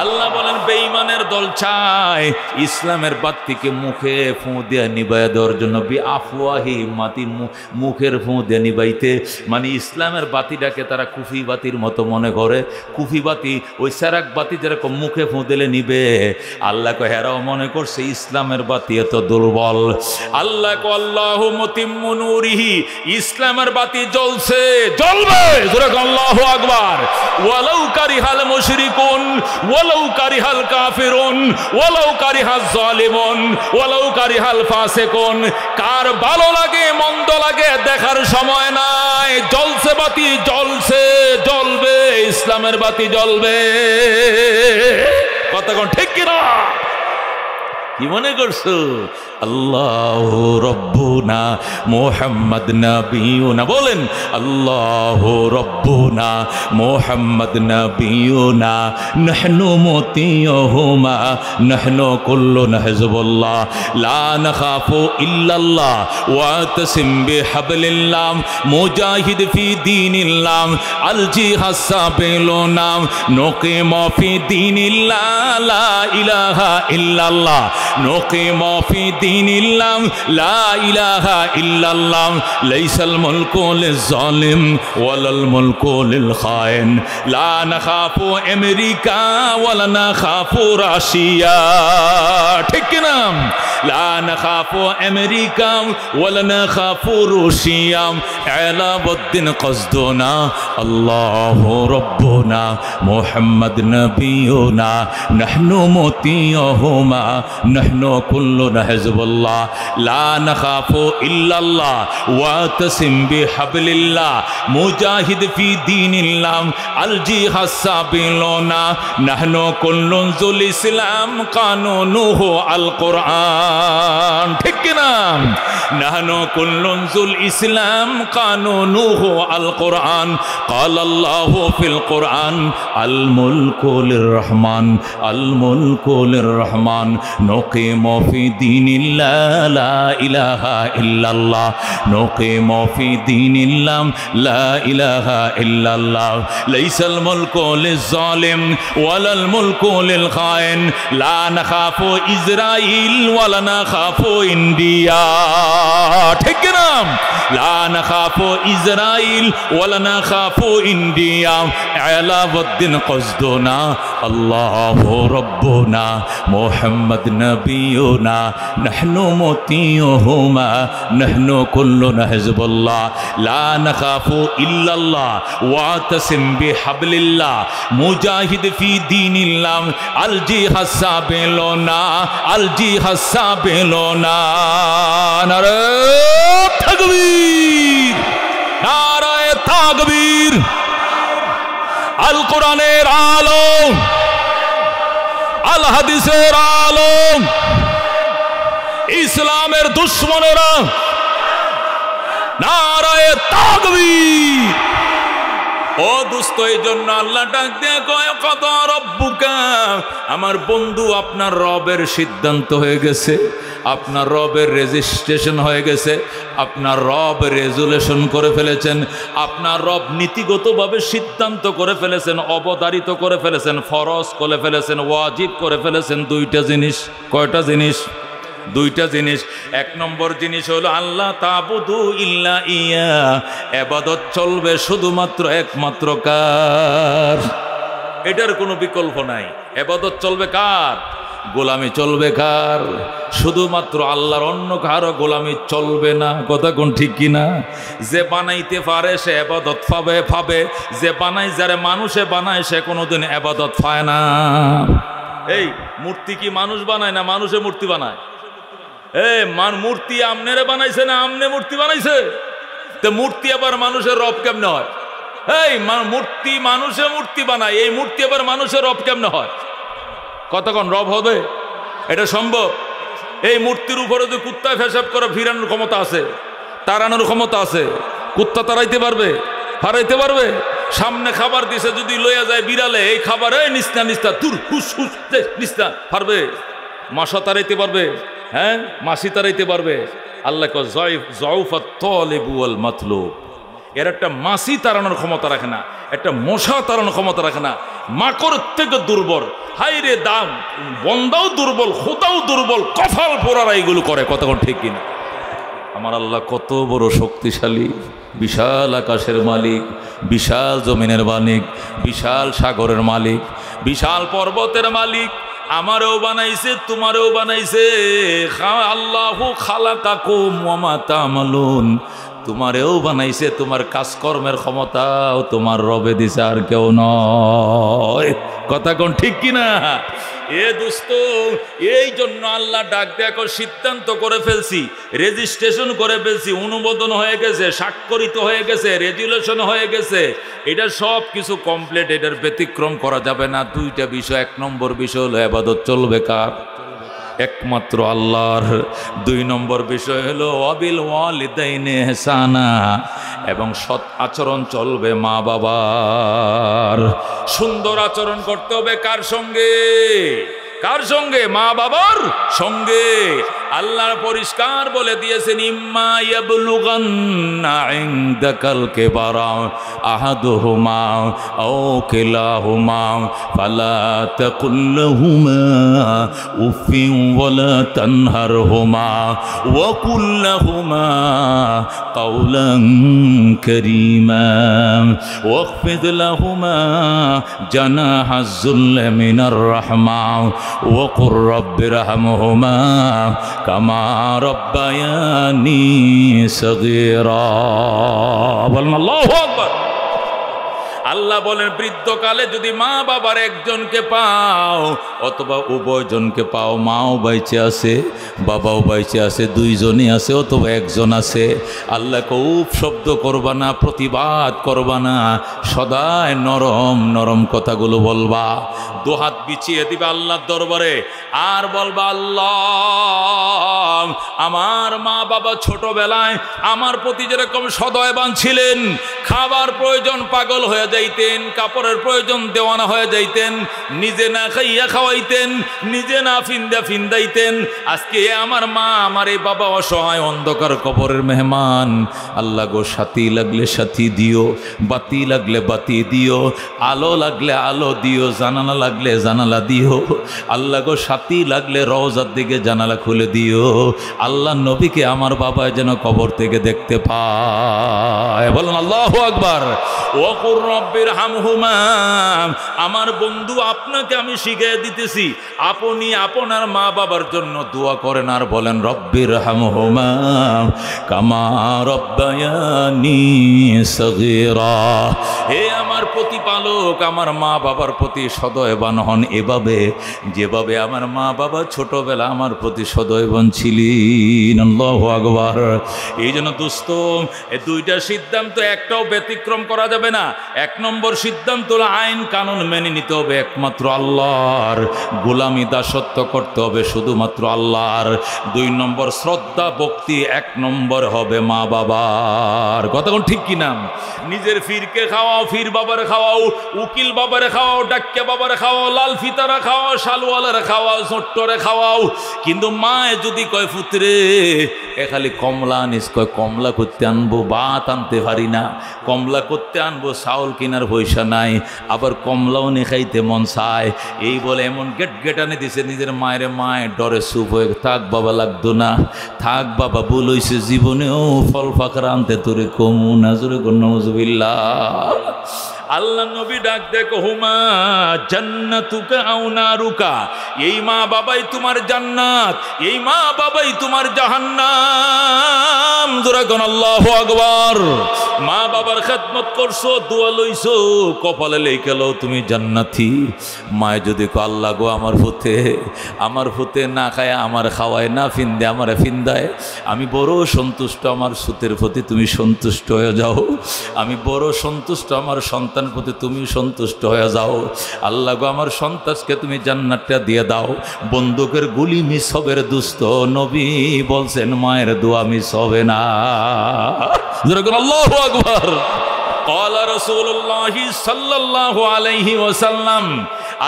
আল্লাহ বলেন বেঈমানের দল চায় ইসলামের বাতিকে মুখে ফু দিয়ে নিবাইয়া দেওয়ার জন্য। বিআফওয়াহিহিম, মাটি মুখের ফু দিয়ে নিবাইতে, মানে ইসলামের বাতিটাকে তারা কুফি বাতির মতো মনে করে। কুফি বাতি ওই সেরাক বাতি যেরকম মুখে ফু দিলে নিবে, আল্লাহ কো হেরাও মনে করছে ইসলামের বাতি এত দুর্বল। আল্লাহ কো আল্লাহু মুতিম্মু নূরিহি, ইসলামের বাতি জ্বলছে, জ্বলবে। আল্লাহু আকবার। ওয়ালাউ কারিহাল মুশরিকুন ওয়ালাউ কারিহাল কাফিরুন ওয়ালাউ কারিহাজ জালিমুন ওয়ালাউ কারিহাল ফাসিকুন। কার ভালো লাগে মন্দ লাগে দেখার সময় নাই। জ্বলছে বাতি, জ্বলছে, জ্বলবে, ইসলামের বাতি জ্বলবে। কতক্ষণ ঠিক কিনা? কি মনে করছো? আল্লাহু রব্বুনা মুহাম্মদ নবিয়ুনা। বলেন আল্লাহু রব্বুনা মুহাম্মদ নবিয়ুনা নাহনু মুতিয়ুহুমা নাহনু কুল্লুনা হিজবুল্লাহ লা নাখাফু ইল্লাল্লাহ ওয়া তাসিম বিহাবলিল্লাহ মুজাহিদ ফি দীনিল্লাহ আল জিহাদ সাবিলুনা নুকিমু ফি দীনিল্লাহ লা ইলাহা ইল্লাল্লাহ নুকিমু ফি দীনিল্লাহ লা ইলাহা ইল্লাল্লাহ লাইসাল মুলকু লিজ-জালিম ওয়ালাল মুলকু লিল-খায়েন লা নাখাফু আমেরিকা ওয়ালা নাখাফু রাশিয়া। ঠিক কিনা? লা নাখাফু আমেরিকা ওয়ালা নাখাফু রুশিয়া আলাবুদ্দিন কসদুনা আল্লাহু রাব্বুনা মুহাম্মদ নবিয়ুনা নাহনু মুতিয়ুহুমা নাহনু কুল্লুনা হিজবুল্লাহ লা নাখাফু ইল্লাল্লাহ ওয়াতাসিম বিহাবলিল্লাহ মুজাহিদ ফি দীনিল্লাহ আল জিহাদ সাবিলুনা নাহনু কুল্লুন যুল ইসলাম কানুনুহু আল কুরআন। ঠিক কি না? নাহনু কুল্লুন যুল ইসলাম কানুনুহু আল কুরআন। قال الله في القرآن الملك للرحمن الملك للرحمن نقيم في دين الله لا إله إلا الله نقيم في دين الله لا إله إلا الله ليس الملك للظالم ولا الملك للخائن لا نخاف إسرائيل ولا نخاف إنديا ঠিক না لا نخاف إسرائيل ولا نخاف إنديا علاوالدين قصدنا الله ربنا محمد نبينا نحن مطيعهما نحن كلنا حزب الله لا نخاف إلا الله واعتصم بحبل الله مجاهد في دين الله الجهاد سابلنا الجهاد سابلنا নারে তাকবীর নারায়ে তাকবীর। আল কোরআনের আলো আল হাদিসের আলো ইসলামের দুশমনেরা নারায়ে তাকবীর। ও দোস্ত এই জন্য আল্লাহ ডাক দিয়ে কয় কত রব্বুকা আমার বন্ধু আপনার রবের সিদ্ধান্ত হয়ে গেছে আপনার রবের রেজিস্ট্রেশন হয়ে গেছে আপনার রব রেজুলেশন করে ফেলেছেন আপনার রব নীতিগতভাবে সিদ্ধান্ত করে ফেলেছেন অবধারিত করে ফেলেছেন ফরজ করে ফেলেছেন ওয়াজিব করে ফেলেছেন দুইটা জিনিস। কয়টা জিনিস? দুইটা জিনিস। এক নম্বর জিনিস হলো আল্লাহ তাবুদু ইল্লা ইয়া ইবাদত চলবে শুধুমাত্র একমাত্র কার? এটার কোনো বিকল্প নাই। ইবাদত চলবে কার? গোলামি চলবে কার? শুধুমাত্র আল্লাহর, অন্য কারো গোলামি চলবে না। কথা কোন ঠিক কিনা? যে বানাইতে পারে সে ইবাদত পাবে যে বানাই যারে মানুষে বানায় সে কোনোদিন ইবাদত পায় না। এই মূর্তি কি মানুষ বানায় না মানুষে মূর্তি বানায়? মূর্তি আমনেরে বানাইছে না আমনে মূর্তি বানাইছে? তো মূর্তি আবার মানুষের রব কেমনে হয়? মূর্তি মানুষে মূর্তি বানায়, এই মূর্তি আবার মানুষের রব কেমনে হয়? কতক্ষণ রব হবে? এটা সম্ভব? এই মূর্তির উপরে যদি কুত্তায় পেশাব করে ফিরানোর ক্ষমতা আছে, তাড়ানোর ক্ষমতা আছে? কুত্তা তাড়াইতে পারবে? হারাইতে পারবে? সামনে খাবার দিছে যদি লইয়া যায় বিড়ালে, এই খাবার নিস্তা নিস্তা তুর হুস হুস নিস্তা পারবে? মাসা তাড়াইতে পারবে? হ্যাঁ, মাসি তাড়াইতে পারবে? আল্লাহ কয় যাউফাত তালিবু ওয়াল মাতলুব। এর একটা মাসি তাড়ানোর ক্ষমতা রাখে না, একটা মশা তাড়ানোর ক্ষমতা রাখে না। মাকড় থেকে দুর্বল, হাই রে দাম বন্দাও দুর্বল, খোদাও দুর্বল, কফাল পোড়ারা এইগুলো করে। কতক্ষণ ঠিক কিনা? আমার আল্লাহ কত বড় শক্তিশালী, বিশাল আকাশের মালিক, বিশাল জমিনের মালিক, বিশাল সাগরের মালিক, বিশাল পর্বতের মালিক। আমারও বানাইছে তোমারও বানাইছে। আল্লাহু খালাকাকুম ওয়া মা তা'মালুন। তোমারেও বানাইছে, তোমার কাজকর্মের ক্ষমতাও তোমার রবে দিছে, আর কেউ নয়। কথা কোন ঠিক কিনা? এ দোস্ত, এই জন্য আল্লাহ ডাক দেখো সিদ্ধান্ত করে ফেলছি, রেজিস্ট্রেশন করে ফেলছি, অনুমোদন হয়ে গেছে, স্বাক্ষরিত হয়ে গেছে, রেজুলেশন হয়ে গেছে। এটা সব কিছু কমপ্লিট, এটার ব্যতিক্রম করা যাবে না। দুইটা বিষয়। এক নম্বর বিষয় হলো ইবাদত চলবে কার? একমাত্র আল্লাহর। দুই নম্বর বিষয় হলো ওয়াবিল ওয়ালিদাইনি ইহসানা, এবং সৎ আচরণ চলবে মা বাবার। সুন্দর আচরণ করতে হবে কার সঙ্গে? কার সঙ্গে? মা বাবার সঙ্গে। আল্লাহ পরিষ্কার বলে দিয়েছেন ইম্মা ইয়াবলুগান্না ইনদাকাল কিবারা আহাদুহুমা আও কিলাহুমা ফালা তাকুল লাহুমা উফিন ওয়ালা তানহারহুমা ওয়া কুল লাহুমা কাওলান কারীমা ওয়াখফিদ লাহুমা জানাহাজ যুল্লি মিনার রাহমা ওয়া কুর রাব্বিরহামহুমা কামা রব্বায়ানি সগীরা। বলেন আল্লাহু আকবার। আল্লাহ বলেন বৃদ্ধকালে যদি মা বাবার একজনকে পাও অথবা উভয়জনকে পাও, মাও বাইচে আছে বাবাও বাইচে আছে, দুইজনই আছে অথবা একজন আছে, আল্লাহ খুব শব্দ করবা না, প্রতিবাদ করবা না, সদাই নরম নরম কথাগুলো বলবা, দুহাত বিছিয়ে দিবে আল্লাহর দরবারে আর বলবা আল্লাহ আমার মা বাবা ছোটবেলায় আমার প্রতি যেরকম সদয়বান ছিলেন, খাবার প্রয়োজন পাগল হয়ে যাইতেন, কাপড়ের প্রয়োজন দেওয়ানা হয়ে যাইতেন, নিজে না খাইয়া খাওয়াইতেন, নিজে না ফিন্দাইতেন, আজকে আমার মা আমার এই বাবা অসহায় অন্ধকার কবরের মেহমান, আল্লাহ গো সাথী লাগলে সাথী দিও, বাতি লাগলে বাতি দিও, আলো লাগলে আলো দিও, জানালা লাগলে জানালা দিও, আল্লাহ গো সাথী লাগলে রওজার দিকে জানালা খুলে দিও, আল্লাহ নবীকে আমার বাবা যেন কবর থেকে দেখতে পায়। বলেন আল্লাহু আকবার। ওয়াকুর রব্বির হামহুমা, আমার বন্ধু আপনাকে আমি শিখিয়ে দিতেছি, আপনি আপনার মা বাবার জন্য দোয়া করেন আর বলেন রব্বির হামহুমা কামা রব্বায়ানি সগীরা, হে আমার প্রতিপালক আমার মা বাবার প্রতি সদয়বান হন এভাবে যেভাবে আমার মা বাবা ছোটবেলা আমার প্রতি সদয়বান ছিলেন। আল্লাহু আকবার। এই জন্য দোস্ত এই দুইটা সিদ্ধান্ত একটাও ব্যতিক্রম করা যাবে না। এক নম্বর সিদ্ধান্ত হলো আইন কানুন মেনে নিতে হবে একমাত্র আল্লাহর, গোলামি দাসত্ব করতে হবে শুধুমাত্র আল্লাহর। দুই নম্বর শ্রদ্ধা ভক্তি এক নম্বর হবে মা বাবার। কথা কোন ঠিক কিনা? নিজের ফিরকে খাওয়াও, ফির বাবারে খাওয়াও, উকিল বাবারে খাওয়াও, ডাক্কা বাবারে খাওয়াও, লাল ফিতারা খাওয়াও, শালওয়ালারে খাওয়াও, ছোট্টরে খাওয়াও, কিন্তু মায়ে যদি কয় পুত্রে এ খালি কমলা আনিস, কয় কমলা করতে আনবো, ভাত আনতে পারি না, কমলা করতে আনবো, চাউল কেনার পয়সা নাই, আবার কমলাও নে খাইতে মন চায়, এই বলে এমন গেটানে দিছে নিজের মায়ের ডরে চুপ হয়ে থাক বাবা লাগতো না, থাক বাবা ভুল হইছে, জীবনেও ফল ফাঁকরা আনতে তোরে কমু না, জোরে নওয়াজুবিল্লাহ। আল্লাহ নবী ডাক দেখো হুমা জান্নাতুকা আও নারুকা, এই মা বাবাই তোমার জান্নাত, এই মা বাবাই তোমার জাহান্নাম। জোরে কোন আল্লাহু আকবার। মা বাবার খেদমত করছো, দোয়া লইছো, কপালে লেখা লও তুমি জান্নাতি। মায় যদি কো আল্লাহ গো আমার ফুতে না খায় আমার খাওয়ায়, না ফিন্দে আমার ফিন্দায়, আমি বড় সন্তুষ্ট, আমার সুতের প্রতি তুমি সন্তুষ্ট হয়ে যাও, আমি বড় সন্তুষ্ট, আমার সন্তান প্রতি তুমি সন্তুষ্ট হয়ে যাও, আল্লাহ গো আমার সন্তানকে তুমি জান্নাতটা দিয়ে দাও। বন্দুকের গুলি মিস হবে রে দুস্থ, নবী বলছেন মায়ের দোয়া মিস হবে না। আল্লাহু আকবার। ক্বালা রাসূলুল্লাহি সাল্লাল্লাহু আলাইহি ওয়াসাল্লাম,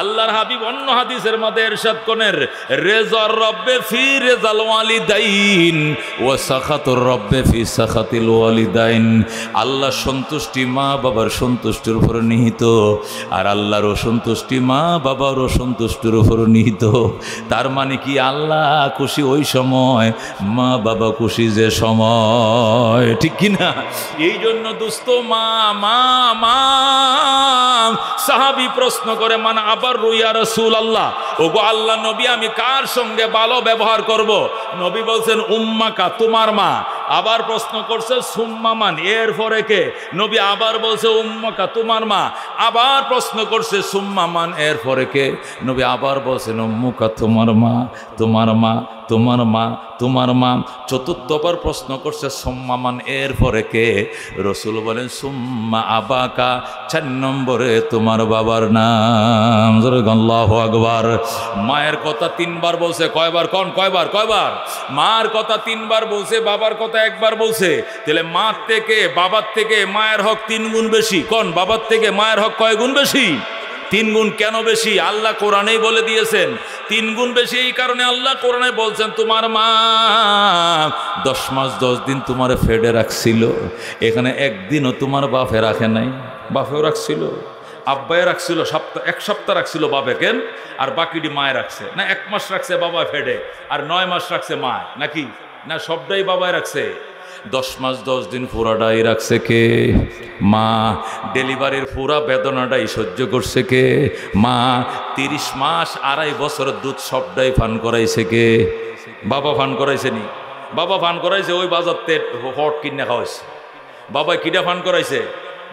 আল্লাহর হাবিব অন্য হাদিসের মধ্যে ইরশাদ করেন রেজার রব্বে ফি রেজাল ওয়ালিদাইন ওয়া সাখাতুর রব্বে ফি সাখাতিল ওয়ালিদাইন। আল্লাহ সন্তুষ্টি মা বাবার সন্তুষ্টির উপর নিহিত, আর আল্লাহর অসন্তুষ্টি মা বাবার অসন্তুষ্টির উপর নিহিত। তার মানে কি আল্লাহ খুশি ওই সময়, মা বাবা খুশি যে সময়, ঠিক কিনা? এই জন্য দোস্ত মা মা মা সাহাবী প্রশ্ন করে মান আবার রুইয়া রাসূলুল্লাহ, ওগো আল্লাহ নবী আমি কার সঙ্গে ভালো ব্যবহার করব? নবী বলছেন উম্মাকা তোমার মা। আবার প্রশ্ন করছে সুম্মা মান, এরপরে কে? নবী আবার বলছে উম্মাকা তোমার মা। আবার প্রশ্ন করছে সুম্মা মান, এরপরে কে? নবী আবার বলছেন উম্মুকা তোমার মা, তোমার মা, তোমার মা, তোমার মা। চতুর্থবার প্রশ্ন করছে সুম্মা মান, এরপরে কে? রসুল বলেন সুম্মা আবাকা, 4 নম্বরে তোমার বাবার নাম। আল্লাহু আকবার। মায়ের কথা 3 বার বলছে, কয়বার? কয়বার? মার কথা 3 বার বলছে, বাবার কথা 1 বার বলছে। তাহলে মার থেকে বাবার থেকে মায়ের হক 3 গুণ বেশি। বাবার থেকে মায়ের হক কয় গুণ বেশি? 3 গুণ। কেন বেশি? আল্লাহ কোরআনেই বলে দিয়েছেন 3 গুণ বেশি। এই কারণে আল্লাহ কোরআনে বলছেন তোমার মা 10 মাস 10 দিন তোমার ফেডে রাখছিল, এখানে একদিনও তোমার বাপে রাখে নাই। বাপেও রাখছিল, আব্বাই রাখছিল, 1 সপ্তাহ রাখছিল বাপে, কেন? আর বাকিটি মায় রাখছে না? 1 মাস রাখছে বাবা ফেডে, আর 9 মাস রাখছে মায়, নাকি না? সবটাই বাবাই রাখছে। 10 মাস 10 দিন পুরাটাই রাখছে কে? মা। ডেলিভারির পুরা বেদনাটাই সহ্য করছে কে? মা। 30 মাস 2.5 বছর দুধ সবটাই পান করাইছে কে? বাবা পান করাইছে নি? বাবা পান করাইছে, ওই বাজারতে হট কিনে খাওয়াইছে। বাবা কিটা পান করাইছে?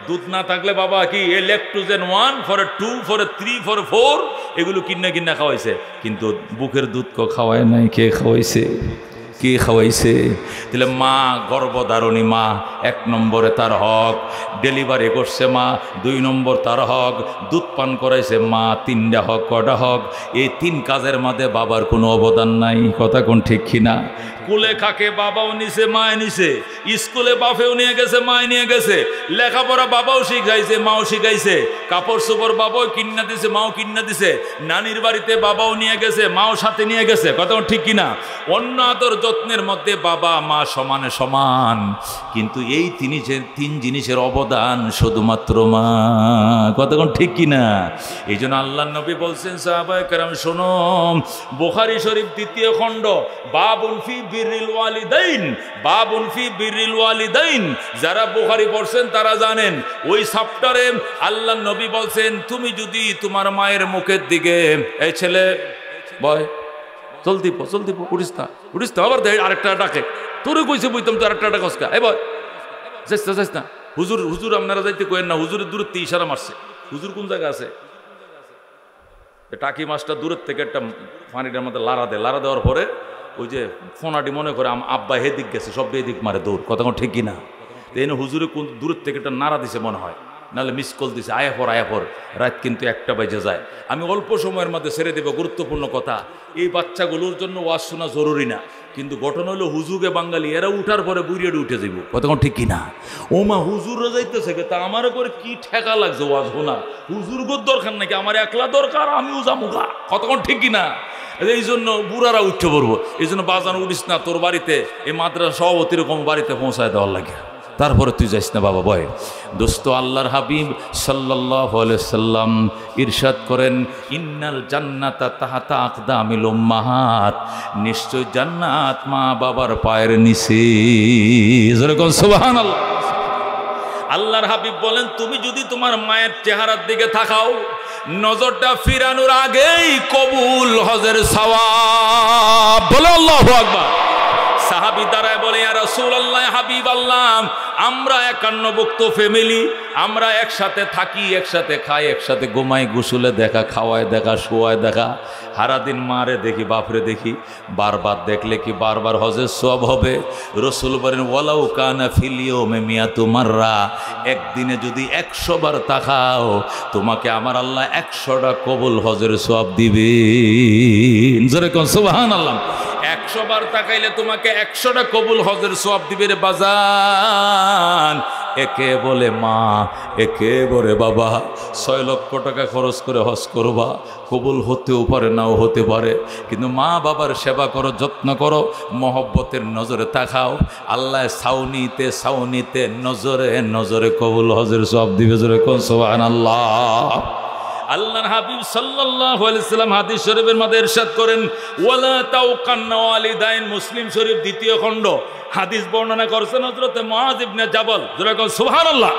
দুধ না থাকলে বাবা কি এই ল্যাকটোজেন 1 ফর 2 ফর 3 ফর 4 এগুলো কিনা খাওয়াইছে, কিন্তু বুকের দুধ খাওয়ায় নাই। কে খাওয়াইছে? কে খাওয়াইছে? তাহলে মা গর্ভধারণী মা 1 নম্বরে তার হক, ডেলিভারি করছে মা 2 নম্বর তার হক, দুধ পান করাইছে মা 3টা হক। কটা হক? এই 3 কাজের মধ্যে বাবার কোনো অবদান নাই। কথা কোন ঠিক কিনা? কুলে খাকে বাবাও নিছে মায় নিছে, স্কুলে বাপেও নিয়ে গেছে মায় নিয়ে গেছে, লেখাপড়া বাবাও শিখাইছে মাও শিখাইছে, কাপড় চোপড় বাবাও কিন্না দিছে মাও কিন্না দিছে, নানির বাড়িতে বাবাও নিয়ে গেছে মাও সাথে নিয়ে গেছে। কথা ঠিক কিনা? অন্য আদর যত্নের মধ্যে বাবা মা সমানে সমান, কিন্তু এই 3 জিনিসের অবদান শুধুমাত্র মা। কতক্ষণ ঠিক কিনা? এই জন্য আল্লাহ নবী বলছেন সাহাবায়ে কেরাম শোনো, বুখারী শরীফ 2য় খণ্ড, বাবুন ফি বিররিল ওয়ালিদাইন, বাবুন ফি বিররিল ওয়ালিদাইন। যারা বুখারী পড়ছেন তারা জানেন ওই চ্যাপ্টারে আল্লাহ নবী বলছেন তুমি যদি তোমার মায়ের মুখের দিকে, এই ছেলে বয় চলতি উঠিস না আবার আরেকটা ডাকে, তোরে কইছে বইতাম তো আরেকটা ডাক কসকা, এই বয় যাইস না। হুজুর আপনারা যাইতে কইেন না, হুজুরের দূরত্বে ইশারা মারছে। হুজুর কোন জায়গা আছে? টাকি মাছটা দূরের থেকে একটা পানিটার মধ্যে লাড়া দেওয়ার পরে ওই যে ফোনাটি মনে করে আব্বা হেদিক গেছে, সব এদিক মারে দৌড়। কথা ঠিক কিনা? এই হুজুরে কোন দূরের থেকে একটা নাড়া দিছে মনে হয়, নাহলে মিস কল দিছে, আয়া পর রাত কিন্তু 1টা বেজে যায়। আমি অল্প সময়ের মধ্যে ছেড়ে দেব গুরুত্বপূর্ণ কথা। এই বাচ্চাগুলোর জন্য ওয়াজ শোনা জরুরি না, কিন্তু ঘটনা হলো হুজুগে বাঙালি এরা উঠার পরে বুড়িয়ে উঠে যাইব। কতক্ষণ ঠিক কিনা? ও মা হুজুররা যাইতেছে, তা আমার করে কি ঠেকা লাগছে ওয়াজ শোনা? হুজুরগোর দরকার নাকি, আমার একলা দরকার, আমিও যামুগা। কতক্ষণ ঠিক কিনা? এই জন্য বুড়ারা উঠতে পড়বো। এই জন্য বাজান উঠিস না, তোর বাড়িতে এই মাদ্রাসা সভাপতির রকম বাড়িতে পৌঁছায় দেওয়ার লাগে, তারপরে তুই যাইস না বাবা বয়। দোস্ত আল্লাহর হাবিব সাল্লাল্লাহু আলাইহি সাল্লাম ইরশাদ করেন, ইন্নাল জান্নাতা তাহাতা আকদামিল উম্মাহাত, নিশ্চয় জান্নাত মা বাবার পায়ের নিচে। যেরকম সুবহানাল্লাহ। আল্লাহর হাবিব বলেন তুমি যদি তোমার মায়ের চেহারার দিকে তাকাও, নজরটা ফিরানোর আগেই কবুল হজের সওয়াব। বলে আল্লাহু আকবার। সাহাবী দাঁড়ায় বলে, ইয়া রাসূলুল্লাহ, হাবিব আল্লাহ, আমরা 51 ফ্যামিলি, আমরা একসাথে থাকি, একসাথে খাই, একসাথে ঘুমাই, গোসলে দেখা, খাওয়ায় দেখা, শোয়ায় দেখা, সারাদিন মারে দেখি বাপরে দেখি, বারবার দেখলে কি বারবার হজের সওয়াব হবে? রাসূল বলেন, ওয়ালাউ কানা ফিল ইয়াউমি মিয়াতু মাররা, একদিনে যদি 100 বার তাকাও তোমাকে আমার আল্লাহ 100টা কবুল হজের সওয়াব দিবেন। জোরে কোন সুবহানাল্লাহ। 100 বার তাকাইলে তোমাকে 100টা কবুল হজের সওয়াব দিবে রে বাজান। একে বলে মা, একে বলে বাবা। 6 লক্ষ টাকা খরচ করে হজ করবা, কবুল হতেও পারে নাও হতে পারে, কিন্তু মা বাবার সেবা করো, যত্ন করো, মহব্বতের নজরে তাকাও, আল্লাহ সাউনিতে নজরে কবুল হজের সওয়াব দিবে। জোরে কোন সুবহানাল্লাহ। আল্লাহর হাবিব সাল্লাল্লাহু আলাইহি সাল্লাম হাদিস শরীফের মধ্যে ইরশাদ করেন, ওয়ালা তাওকান্না ওয়ালিদাইন, মুসলিম শরীফ 2য় খণ্ড। হাদিস বর্ণনা করেছেন হযরতে মুআয ইবনে জাবাল। জোরে কোন সুবহানাল্লাহ।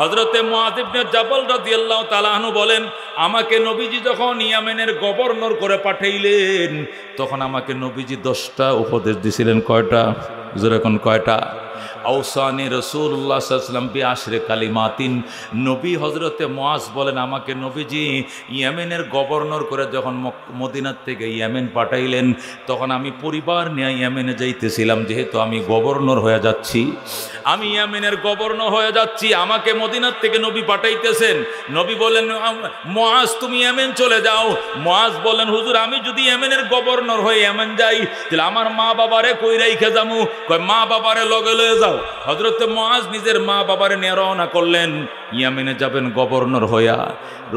হযরতে মুআয ইবনে জাবাল রাদিয়াল্লাহু তাআলা আনহু বলেন, আমাকে নবীজি যখন ইয়েমেনের গভর্নর করে পাঠাইলেন, তখন আমাকে নবীজি 10টা উপদেশ দিয়েছিলেন। কয়টা? জোরে কোন কয়টা? আওসানি রাসূলুল্লাহ সাল্লাল্লাহু আলাইহি ওয়াসাল্লাম বিআশরি কালিমাতিন। নবী হযরতে মুআজ বলেন, আমাকে নবীজি ইয়েমেনের গভর্নর করে যখন মদিনার থেকে ইয়েমেন পাঠাইলেন, তখন আমি পরিবার নিয়ে ইয়েমেনে যাইতেছিলাম। যেহেতু আমি গভর্নর হয়ে যাচ্ছি, আমি ইয়েমেনের গভর্নর হয়ে যাচ্ছি, আমাকে মদিনার থেকে নবী পাঠাইতেছেন। নবী বলেন, মুআজ তুমি ইয়েমেন চলে যাও। মুআজ বলেন, হুজুর আমি যদি ইয়েমেনের গভর্নর হয়ে ইয়েমেন যাই, তাহলে আমার মা বাবারে কই রাইখা যামু? কয় মা বাবারে লগে লয়ে যাও। হযরতে মুআজ নিজের মা বাবারে নিয়ে রওনা করলেন, ইয়েমেনে যাবেন গভর্নর হইয়া।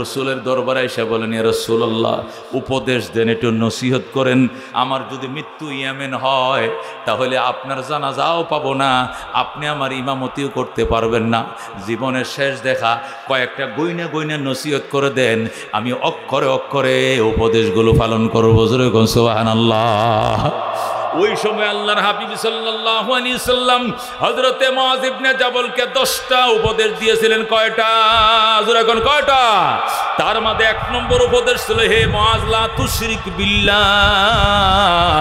রাসূলের দরবারে এসে বলেন, ইয়া রাসূলুল্লাহ, উপদেশ দেন, একটু নসিহত করেন। আমার যদি মৃত্যু ইয়েমেন হয়, তাহলে আপনার জানাজাও পাবো না, আপনি আমার ইমামতিও করতে পারবেন না। জীবনের শেষ দেখা কয়েকটা গইনা নসিহত করে দেন, আমি অক্ষরে অক্ষরে উপদেশগুলো পালন করব। জোরে কোন সুবহানাল্লাহ। ওই সময় আল্লাহর হাবিব সাল্লাল্লাহু আলাইহি সাল্লাম হযরতে মুআয ইবনে জাবলকে 10টা উপদেশ দিয়েছিলেন। কয়টা? জোরে এখন কয়টা? তার মধ্যে 1 নম্বর উপদেশ ছিল, হে মুআয লা তুশরিক বিল্লাহ,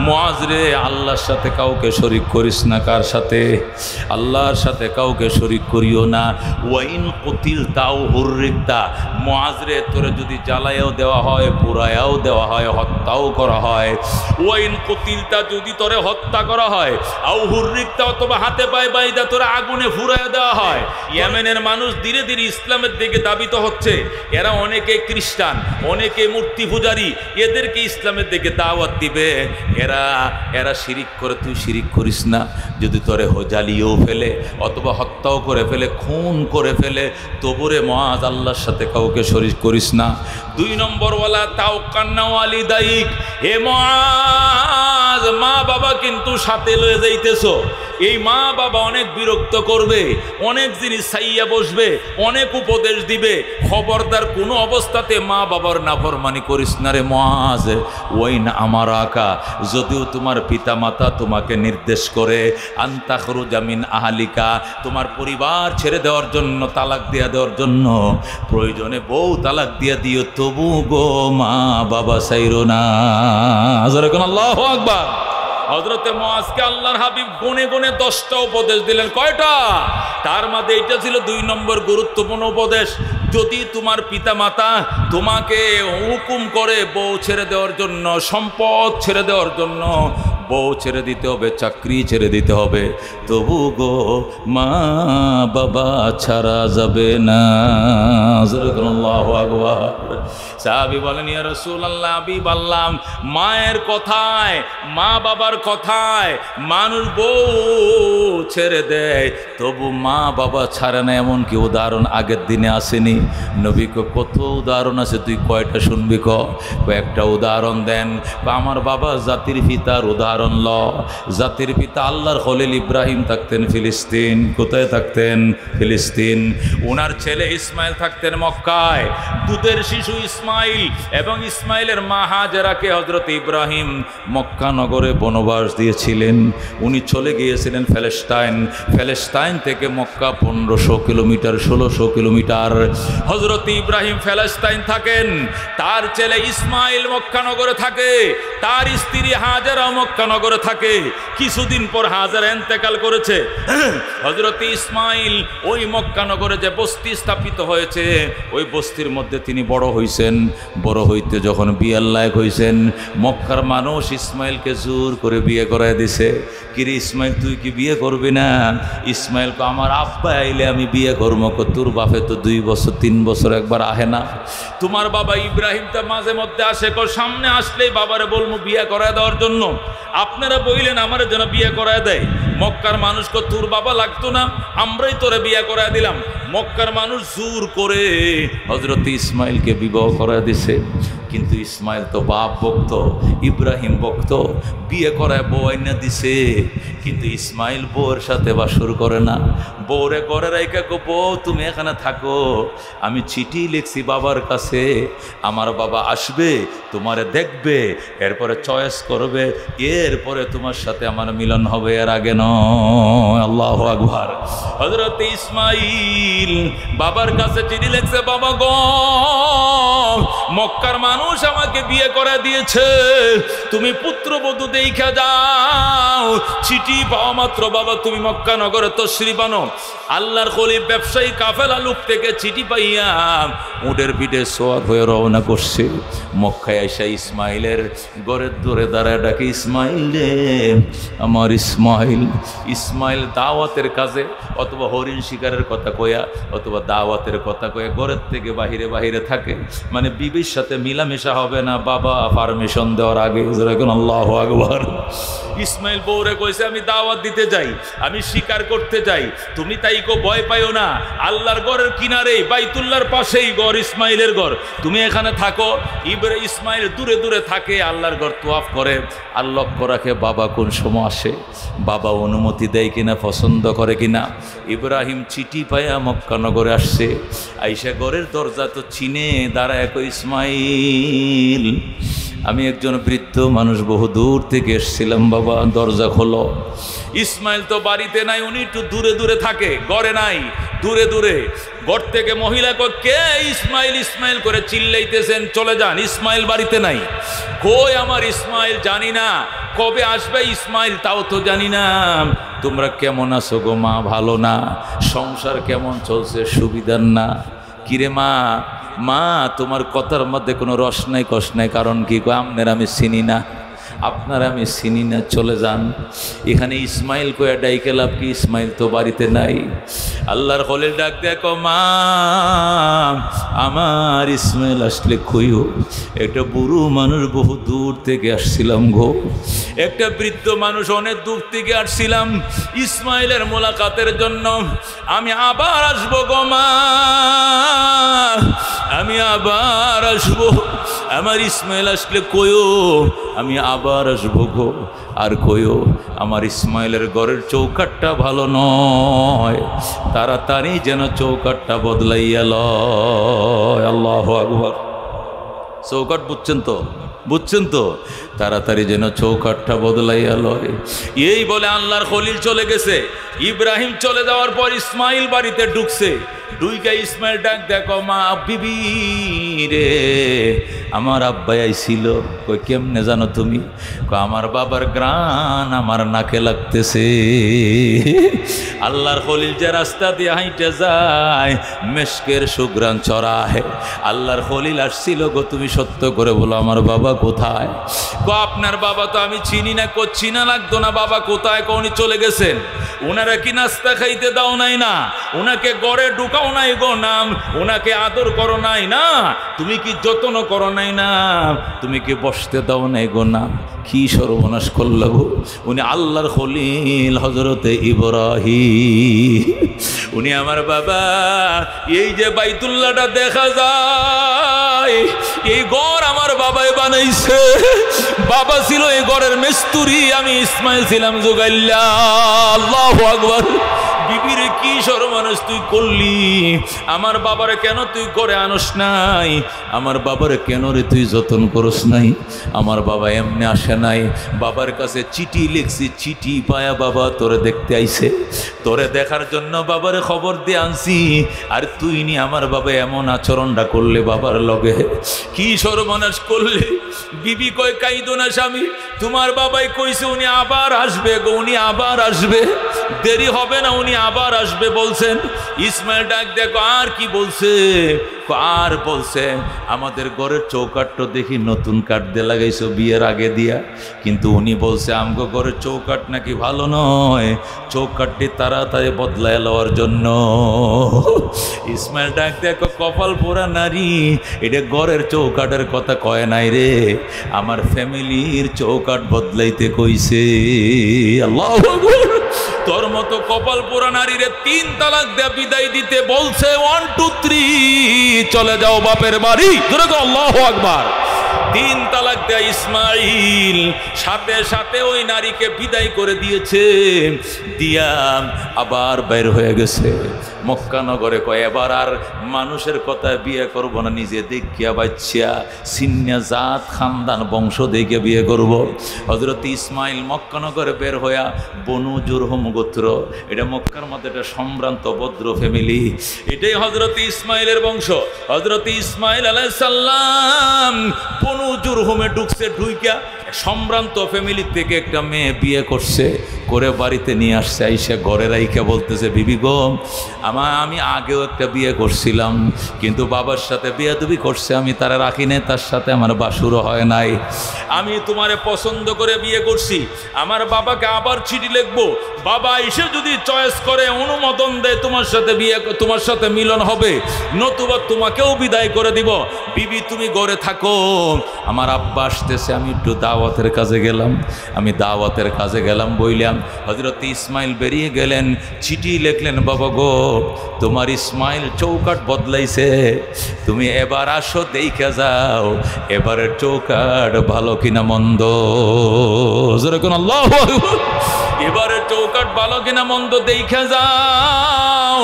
মুআয রে আল্লাহর সাথে কাউকে শরীক করিস না। কার সাথে? আল্লাহর সাথে কাউকে শরীক করিও না। ওয়াইন কুতিলতা আও হুররিকতা, মুআয রে তোরে যদি জ্বালায়াও দেওয়া হয়, পুরায়াও দেওয়া হয়, হত্যাও করা হয়, ওয়াইন কুতিলতা যদি তোরে হত্যা করা হয়, আও হুররিকতা অথবা হাতে পায়ে বাইদা তোরে আগুনে ফুরাইয়া দেওয়া হয়। ইয়েমেনের মানুষ ধীরে ধীরে ইসলামের দিকে দাবিত হচ্ছে। এরা অনেকে খ্রিস্টান, অনেকে মূর্তি পূজারী, এদেরকে ইসলামের দিকে দাওয়াত দিবে। এরা শিরিক করে, তুই শিরিক করিস না। যদি তোরে জ্বালিয়েও ফেলে অথবা হত্যাও করে ফেলে, খুন করে ফেলে, তবুরে মুআয আল্লাহর সাথে কাউকে শরীক করিস না। 2 নম্বর ওয়ালা তাওকান্না ওয়ালিদাইক, হে মুআয মা বাবা কিন্তু সাথে লয়ে যাইতেছো। এই মা বাবা অনেক বিরক্ত করবে, অনেক জিনিস চাইয়া বসবে, অনেক উপদেশ দিবে। খবরদার কোনো অবস্থাতে মা বাবার নাফরমানি করিস না রে মুআয। ওয়াইন আমারাকা, যদিও তোমার পিতা মাতা তোমাকে নির্দেশ করে আনতাখরুজা মিন আহলিকা, তোমার পরিবার ছেড়ে দেওয়ার জন্য, তালাক দিয়ে দেওয়ার জন্য, প্রয়োজনে বউ তালাক দিয়ে দিও, তবু গো মা বাবা চাইরো না। আল্লাহু আকবার। হযরতে মুআযকে আল্লাহর হাবিব গুনে গুনে 10টা উপদেশ দিলেন। কয়টা? তার মধ্যে এটা ছিল 2 নম্বর গুরুত্বপূর্ণ উপদেশ। যদি তোমার পিতা মাতা তোমাকে হুকুম করে বউ ছেড়ে দেওয়ার জন্য, সম্পদ ছেড়ে দেওয়ার জন্য, বউ ছেড়ে দিতে হবে, চাকরি ছেড়ে দিতে হবে, তবু গো মা বাবা ছাড়া যাবে না। আল্লাহু আকবার। সাহাবী বলেন, ইয়া রাসূলুল্লাহ, আমি বললাম মায়ের কথায়, মা বাবার কথায় মানুষ বউ ছেড়ে দেয়, তবু মা বাবা ছাড়ে না। এমন কি উদাহরণ আগের দিনে আসেনি? নবী কত উদাহরণ আছে, তুই কয়টা শুনবি? কয়েকটা উদাহরণ দেন। আমার বাবা জাতির পিতার উদাহরণ ল। জাতির পিতা আল্লাহর খলিল ইব্রাহিম থাকতেন ফিলিস্তিন। কোথায় থাকতেন? ফিলিস্তিন। ওনার ছেলে ইসমাইল থাকতেন মক্কায়। দুধের শিশু ইসমাইল এবং ইসমাইলের মা হাজেরাকে হযরত ইব্রাহিম মক্কা নগরে বনবাস দিয়েছিলেন। উনি চলে গিয়েছিলেন ফেলেস্তাইন থেকে মক্কা 1500 কিলোমিটার, 1600 কিলোমিটার। হযরত ইব্রাহিম ফেলেস্তাইন থাকেন, তার ছেলে ইসমাইল মক্কা নগরে থাকে, তার স্ত্রী হাজেরা মক্কা নগরে থাকে। কিছুদিন পর হাজেরা ইন্তেকাল করেছে। হযরত ইসমাইল ওই মক্কা নগরে যে বস্তি স্থাপিত হয়েছে, ওই বস্তির মধ্যে তিনি বড় হইছেন। বড় হইতে যখন বিয়ের লায়ক হইছেন, মক্কার মানুষ ইসমাইলকে জোর করে বিয়ে করায় দিছে। কিরে ইসমাইল, তুই কি বিয়ে করবি না? ইসমাইল কো, আমার আব্বা আইলে আমি বিয়ে করবো। তোর বাপে তো 2 বছর 3 বছর একবার আহে না। তোমার বাবা ইব্রাহিম তো মাঝে মধ্যে আসে, সামনে আসলেই বাবারে বলবো বিয়ে করায় দেওয়ার জন্য। আপনারা বললেন আমার যেন বিয়ে করায় দেয়। মক্কার মানুষকে তোর বাবা লাগতো না, আমরাই তোরে বিয়ে করায় দিলাম। মক্কার মানুষ জোর করে হযরত ইসমাইলকে বিবাহ করায় দিছে। কিন্তু ইসমাইল তো বাপ ভক্ত, ইব্রাহিম ভক্ত, বিয়ে করায় বউ আইনা দিছে। কিন্তু ইসমাইল বউয়ের সাথে বাসর করে না। বউরে ঘরে রাইখা কো, বউ তুমি এখানে থাকো, আমি চিঠি লিখছি বাবার কাছে, আমার বাবা আসবে, তোমারে দেখবে, এরপরে চয়েস করবে, এরপরে তোমার সাথে আমার মিলন হবে, এর আগে নয়। আল্লাহু আকবার। হযরত ইসমাইল বাবার কাছে চিঠি লিখছে, বাবা গো, মক্কার মানুষ আমাকে বিয়ে করে দিয়েছে, তুমি পুত্রবধূ দেখা যাও। চিঠি পাওয়া মাত্র বাবা তুমি মক্কা নগরে তশরিফ আনো। আল্লাহর খলিল ব্যবসায়ী কাফেলা লোক থেকে চিঠি পাইয়া উটের পিঠে সোয়ার হয়ে রওনা করছে। মক্কায় আইসা ইসমাইলের ঘরের দূরে দাঁড়ায় ডাকে, ইসমাইল রে আমার ইসমাইল। ইসমাইল দাওয়াতের কাজে অথবা হরিণ শিকারের কথা কয়া অথবা দাওয়াতের কথা কয়া ঘরের থেকে বাহিরে বাহিরে থাকে, মানে বিবির সাথে মিলামেশা হবে না বাবা পারমিশন দেওয়ার আগে। আল্লাহু আকবার। ইসমাইল বউরে কইছে, আমি দাওয়াত দিতে যাই, আমি শিকার করতে যাই, তুমি তাই কো ভয় পাইও না, আল্লাহর ঘরের কিনারে বাইতুল্লাহর পাশেই ঘর ইসমাইলের ঘর, তুমি এখানে থাকো। ইসমাইল দূরে দূরে থাকে, আল্লাহর ঘর তোয়াফ করে আর লক্ষ্য রাখে বাবা কোন সময় আসে, বাবা অনুমতি দেয় কিনা, পছন্দ করে কিনা। ইব্রাহিম চিঠি পায়া মক্কা নগরে আসছে, আইসা ঘরের দরজা তো চিনে দাঁড়ায় কো, ইসমাইল আমি একজন বৃদ্ধ মানুষ, বহু দূর থেকে এসেছিলাম, বাবা দরজা খোলো। ইসমাইল তো বাড়িতে নাই, উনি একটু দূরে দূরে থাকে, ঘরে নাই, দূরে দূরে। ঘর থেকে মহিলা কে ইসমাইল ইসমাইল করে চিল্লাইতেছেন, চলে যান, ইসমাইল বাড়িতে নাই। কই আমার ইসমাইল? জানি না কবে আসবে ইসমাইল, তাও তো জানি না। তোমরা কেমন আছো গো মা? ভালো না? সংসার কেমন চলছে? সুবিধার না? কিরে মা, মা তোমার কথার মধ্যে কোনো রস নাই কষ নাই, কারণ কি? আপনার আমি চিনি না, আপনার আমি চিনি না, চলে যান। এখানে ইসমাইল কয়ে ডাইকে লাভ কি? ইসমাইল তো বাড়িতে নাই। আল্লাহর খলিল ডাক দেখো, মা আমার ইসমাইল আসলে কইও। একটা বুড়ো মানুষ, বহু দূর থেকে আসছিলাম গো, একটা বৃদ্ধ মানুষ অনেক দূর থেকে আসছিলাম ইসমাইলের মোলাকাতের জন্য। আমি আবার আসবো গো মা, আমি আবার আসবো। আমার ইসমাইল আসলে কইও আমি আবার আসবো গো। আর কইও আমার ইসমাইলের ঘরের চৌকাটটা ভালো নয়, তাড়াতাড়ি যেন চৌকাটটা বদলাইয়া লয়। আল্লাহু আকবার। চৌকাট বুঝছেন তো? বুঝছেন তো? তাড়াতাড়ি যেন চৌকাটটা বদলাইয়া লয়। এই বলে আল্লাহর খলিল চলে গেছে। ইব্রাহিম চলে যাওয়ার পর ইসমাইল বাড়িতে ঢুকছে। দুইকা ইসমাইল ডাক দেখো, মা বিবি রে, আমার আব্বাই আইছিল। কই কেমনে জানো তুমি? আমার বাবার গ্রান আমার নাকে লাগতেছে। আল্লাহর খলিল যে রাস্তা দিয়ে হাইটে যায়, মেশকের সুগ্রান চড়ায়। আল্লাহর খলিল আসছিল গো, তুমি সত্য করে বলো আমার বাবা কোথায়? গো আপনার বাবা তো আমি চিনি না। করছি না লাগতো না, বাবা কোথায়? উনি চলে গেছেন। ওনারা কি নাস্তা খাইতে দাও নাই না? ওনাকে গড়ে ঢুকাও নাই গো নাম? ওনাকে আদর করো নাই না? তুমি কি যত্ন করো নাই না? তুমি কি বসতে দাও নাই গো নাম? কি সর্বনাশ করল গো। উনি আল্লাহর খলিল হযরতে ইব্রাহিম, উনি আমার বাবা। এই যে বাইতুল্লাহটা দেখা যায়, এই ঘর আমার বাবাই বানাইছে। বাবা ছিল এই ঘরের মিস্ত্রি, আমি ইসমাইল ছিলাম জোগাইল্লা। আল্লাহু আকবার। বিবির কি সর্বনাশ তুই করলি? আমার বাবারে কেন তুই করে আনস নাই? আমার বাবারে কেন রে তুই যত্ন করস নাই? আমার বাবা এমনি আসে নাই, বাবার কাছে চিঠি লিখছি, চিঠি পায়া বাবা তোরে দেখতে আইছে। তোরে দেখার জন্য বাবারে খবর দিয়ে আনছি, আর তুই নি আমার বাবা এমন আচরণটা করলে বাবার লগে। কি সর্বনাশ করলে? বিবি কয় কাইদো না স্বামী, তোমার বাবাই কইছে উনি আবার আসবে গো, উনি আবার আসবে, দেরি হবে না, উনি আবার আসবে বলছেন। ইসমাইল ডাক দেখো, আর কি বলছে? আর বলছে আমাদের ঘরের চৌকাটটা দেখি নতুন কাঠ দিয়ে লাগাইছো বিয়ের আগে দিয়া, কিন্তু উনি বলছে আমগো ঘরের চৌকাট নাকি ভালো নয়, চৌকাটটি তাড়াতাড়ি বদলায় লওয়ার জন্য। ইসমাইল ডাক দেখো, কপাল পোড়া নারী, এটা ঘরের চৌকাটের কথা কয় নাই রে, আমার ফ্যামিলির চৌকাট বদলাইতে কইছে। আল্লাহু আকবার। তোর মতো কপাল পোড়া নারীরে 3 তালাক দেয়া বিদায় দিতে বলছে। 1 2 3 চলে যাও বাপের বাড়ি। আল্লাহু আকবার। 3 তালাক দেয়া ইসমাইল সাথে সাথে ওই নারীকে বিদায় করে দিয়েছে, দিয়া আবার বের হয়ে গেছে মক্কা নগরে। কয় এবার আর মানুষের কথায় বিয়ে করব না, নিজে দেখিয়া বাচ্চা সিন্না জাত খানদান বংশ দেখে বিয়ে করব। হযরত ইসমাইল মক্কা নগরে বের হইয়া বনু জুরহুম গোত্র, এটা মক্কার মধ্যে একটা সম্ভ্রান্ত ভদ্র ফ্যামিলি, এটাই হযরত ইসমাইলের বংশ। হযরত ইসমাইল আলাইহিস সালাম বনু জুরহুমে ঢুকছে, ঢুইকা সম্ভ্রান্ত ফ্যামিলি থেকে একটা মেয়ে বিয়ে করছে, করে বাড়িতে নিয়ে আসছে। আইসা ঘরে রাইখা বলতেছে, বিবি গো আমি আগেও একটা বিয়ে করছিলাম, কিন্তু বাবার সাথে বিয়াদবি করছে, আমি তারা রাখি নাই, তার সাথে আমার বাসুরও হয় নাই। আমি তোমারে পছন্দ করে বিয়ে করছি, আমার বাবাকে আবার চিঠি লিখবো, বাবা এসে যদি চয়েস করে অনুমোদন দেয় তোমার সাথে বিয়ে, তোমার সাথে মিলন হবে, নতুবা তোমাকেও বিদায় করে দিব। বিবি তুমি ঘরে থাকো, আমার আব্বা আসতেছে, আমি একটু দাওয়াতের কাজে গেলাম। আমি দাওয়াতের কাজে গেলাম বইলাম, হযরত ইসমাইল বেরিয়ে গেলেন, চিঠি লিখলেন, বাবা গো তোমার ইসমাইল চৌকাট বদলাইছে, তুমি এবার আসো দেখে যাও এবারের চৌকাট ভালো কিনা মন্দ। যেরকম আল্লাহু আকবার। এবারের চৌকাট ভালো কিনা মন্দ দেখে যাও।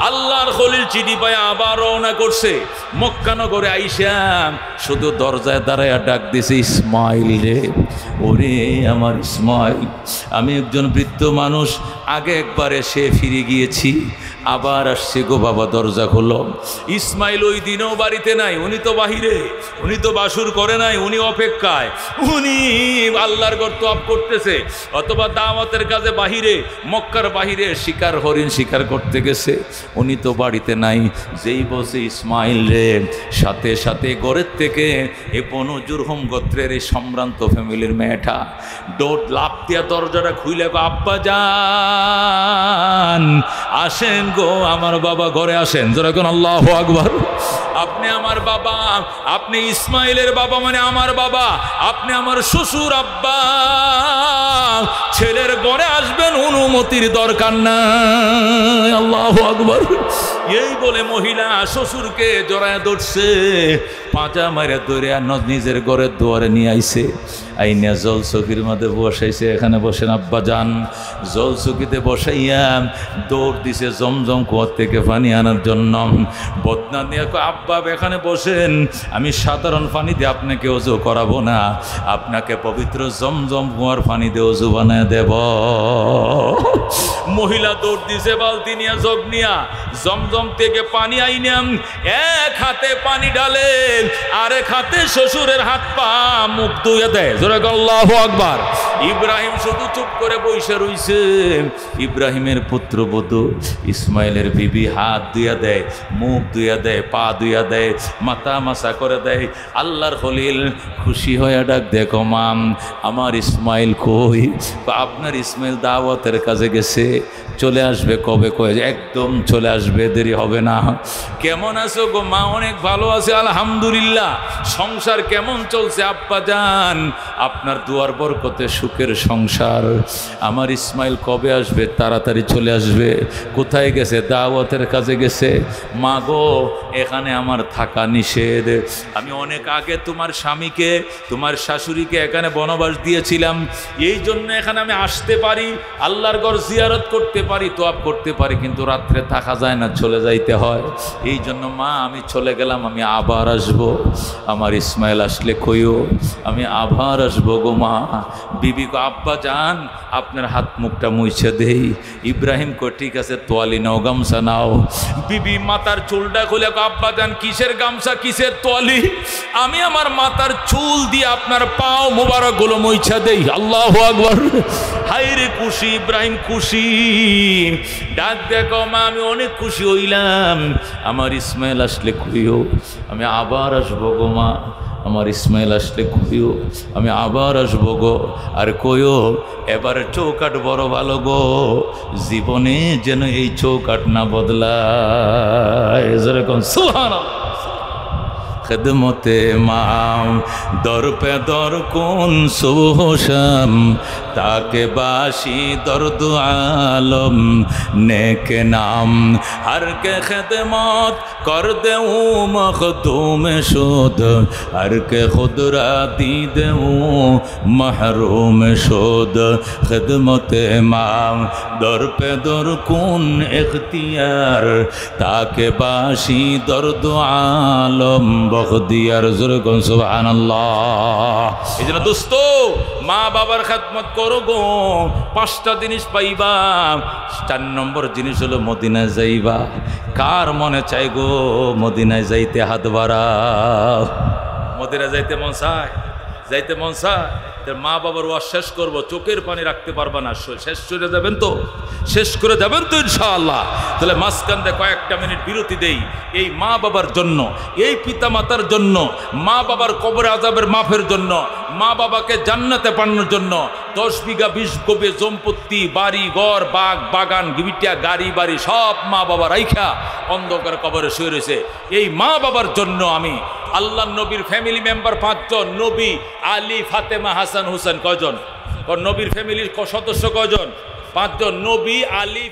আল্লাহর খলিল চিঠি পায় আবার রওনা করছে। মক্কা নগরে আইসা শুধু দরজায় দাঁড়ায় ডাক দিছে, ইসমাইল রে, ওরে আমার ইসমাইল। আমি একজন বৃদ্ধ মানুষ, আগে একবার এসে ফিরে গিয়েছি, আবার আসছে গো বাবা, দরজা খোলো। ইসমাইল ওই দিনও বাড়িতে নাই, উনি তো বাহিরে, উনি তো বাসুর করে নাই, উনি অপেক্ষায়, উনি আল্লাহর ঘর তওয়াফ করতেছে, অথবা দাওয়াতের কাজে বাহিরে, মক্কার বাহিরে শিকার হরিণ শিকার করতে গেছে, উনি তো বাড়িতে নাই। যেই বসে ইসমাইল রে, সাথে সাথে ঘরের থেকে এ বনু জুরহুম গোত্রের এই সম্ভ্রান্ত ফ্যামিলির মেয়েটা ডোর লাফ দিয়া দরজাটা খুইলে, আব্বা যান আসেন গো, আমার বাবা ঘরে আসেন। যেরকম আল্লাহু আকবার। আপনি আমার বাবা, আপনি ইসমাইলের বাবা মানে আমার বাবা, আপনি আমার শ্বশুর আব্বা, ছেলের ঘরে আসবেন, অনুমতির দরকার নাই। আল্লাহু আকবার। এই বলে মহিলা শ্বশুরকে জড়ায় ধরছে, পাঁচা মারে ধরে নিজের ঘরের দুয়ারে নিয়ে আইছে। আইনা জল চকির মধ্যে বসাইছে, এখানে বসেন আব্বা যান। জল চকিতে বসাইয়া দৌড় দিছে জমজম কুয়ার থেকে পানি আনার জন্য। বদনা দিয়ে আব্বা এখানে বসেন, আমি সাধারণ পানি দিয়ে আপনাকে ওযু করাবো না, আপনাকে পবিত্র জমজম কুয়ার পানি দিয়ে ওযু বানায় দেব। মহিলা দৌড় দিছে বালতি নিয়া, জগ নিয়া, জমজম থেকে পানি আইনাম, এক হাতে পানি ঢালে, আরেক হাতে শ্বশুরের হাত পা মুখ ধুয়ে দেয়। আল্লাহু আকবার। ইব্রাহিম শুধু চুপ করে বসে রইছে। ইব্রাহিমের পুত্রবধূ ইসমাইলের বিবি হাত ধুইয়া দেয়, মুখ ধুইয়া দেয়, পা ধুইয়া দেয়, মাথা মাসা করে দেয়। আল্লাহর খলিল খুশি হয়ে ডাক, দেখো মাম, আমার ইসমাইল কই? আপনার ইসমাইল দাওয়াতের কাজে গেছে, চলে আসবে কবে? কয়ে একদম চলে আসবে, দেরি হবে না। কেমন আছো গো মা? অনেক ভালো আছে আলহামদুলিল্লাহ। সংসার কেমন চলছে আব্বা জান? আপনার দুয়ার বরকতে সুখের সংসার। আমার ইসমাইল কবে আসবে? তাড়াতাড়ি চলে আসবে। কোথায় গেছে? দাওয়াতের কাজে গেছে। মা গো, এখানে আমার থাকা নিষেধ। আমি অনেক আগে তোমার স্বামীকে, তোমার শাশুড়িকে এখানে বনবাস দিয়েছিলাম, এই জন্য এখানে আমি আসতে পারি, আল্লাহর ঘর জিয়ারত করতে পারি, তোয়াব করতে পারি, কিন্তু রাত্রে থাকা যায় না, চলে যাইতে হয়। এই জন্য মা আমি চলে গেলাম, আমি আবার আসবো। আমার ইসমাইল আসলে কইও, আমি আবার আসবো গো মা। বিবি কো, আব্বা যান আপনার হাত মুখটা মুছে দেই। ইব্রাহিম কো, ঠিক আছে, তোয়ালি নাও, গামছা নাও। বিবি মাথার চুলটা খুলে, আব্বা যান কিসের গামছা, কিসের তোয়ালি? আমি আমার মাথার চুল দিয়ে আপনার পাও মোবারক গুলো মুছে দেই। আল্লাহু আকবার। হায়রে খুশি ইব্রাহিম, খুশি। ডাক দেখো মা, আমি অনেক খুশি হইলাম। আমার ইসমাইল আসলে কইও, আমি আবার আসবো গো মা। আমার ইসমাইল আসলে কইও, আমি আবার আসবো গো। আর কইও, এবার চৌকাট বড় ভালো গো, জীবনে যেন এই চৌকাট না বদলায়। যেরকম সুবহানাল্লাহ। খিদমতে মাম দর পে দর কোন সুবহ শাম, তাকে বাসি দর্দ আলম নেক নাম, হর কে খিদমত কর দেউ মখদুম শুদ, হর কে খুদ রাতি দেউ মাহরুম শুদ। খিদমতে মাম দর পে দর কোন ইখতিয়ার, তাকে বাসি দর্দ আলম বখদিয়ার। জোরে কোন সুবহানাল্লাহ। এই জন্য দোস্ত, মা বাবার খেদমত করো গো, 5টা জিনিস পাইবা। 4 নম্বর জিনিস হলো মদিনায় যাইবা। কার মনে চাই গো মদিনায় যাইতে? হাত বাড়াও। মদিনায় যাইতে মন চায়? যাইতে মন চায়? মা বাবার ওয়াজ শেষ করবো, চোখের পানি রাখতে পারবা না, শেষ করে যাবেন তো? শেষ করে যাবেন তো ইনশাআল্লাহ? তাহলে মাঝখানে কয়েকটা মিনিট বিরতি দেই, এই মা বাবার জন্য, এই পিতা মাতার জন্য, মা বাবার কবরে আযাবের মাফের জন্য, মা বাবাকে জান্নাতে পাঠানোর জন্য। 10 বিঘা 20 গোবে সম্পত্তি, বাড়ি ঘর, বাগ বাগান, গিবিটিয়া গাড়ি বাড়ি সব মা বাবা রাইখা অন্ধকার কবরে শুয়ে রয়েছে। এই মা বাবার জন্য আমি, আল্লাহ নবীর ফ্যামিলি মেম্বার 5 জন, নবী, আলী, ফাতেমা, হাসান, হুসেন। কয়জন? নবীর ফ্যামিলির সদস্য কয়জন? 5 জন। নবী, আলী,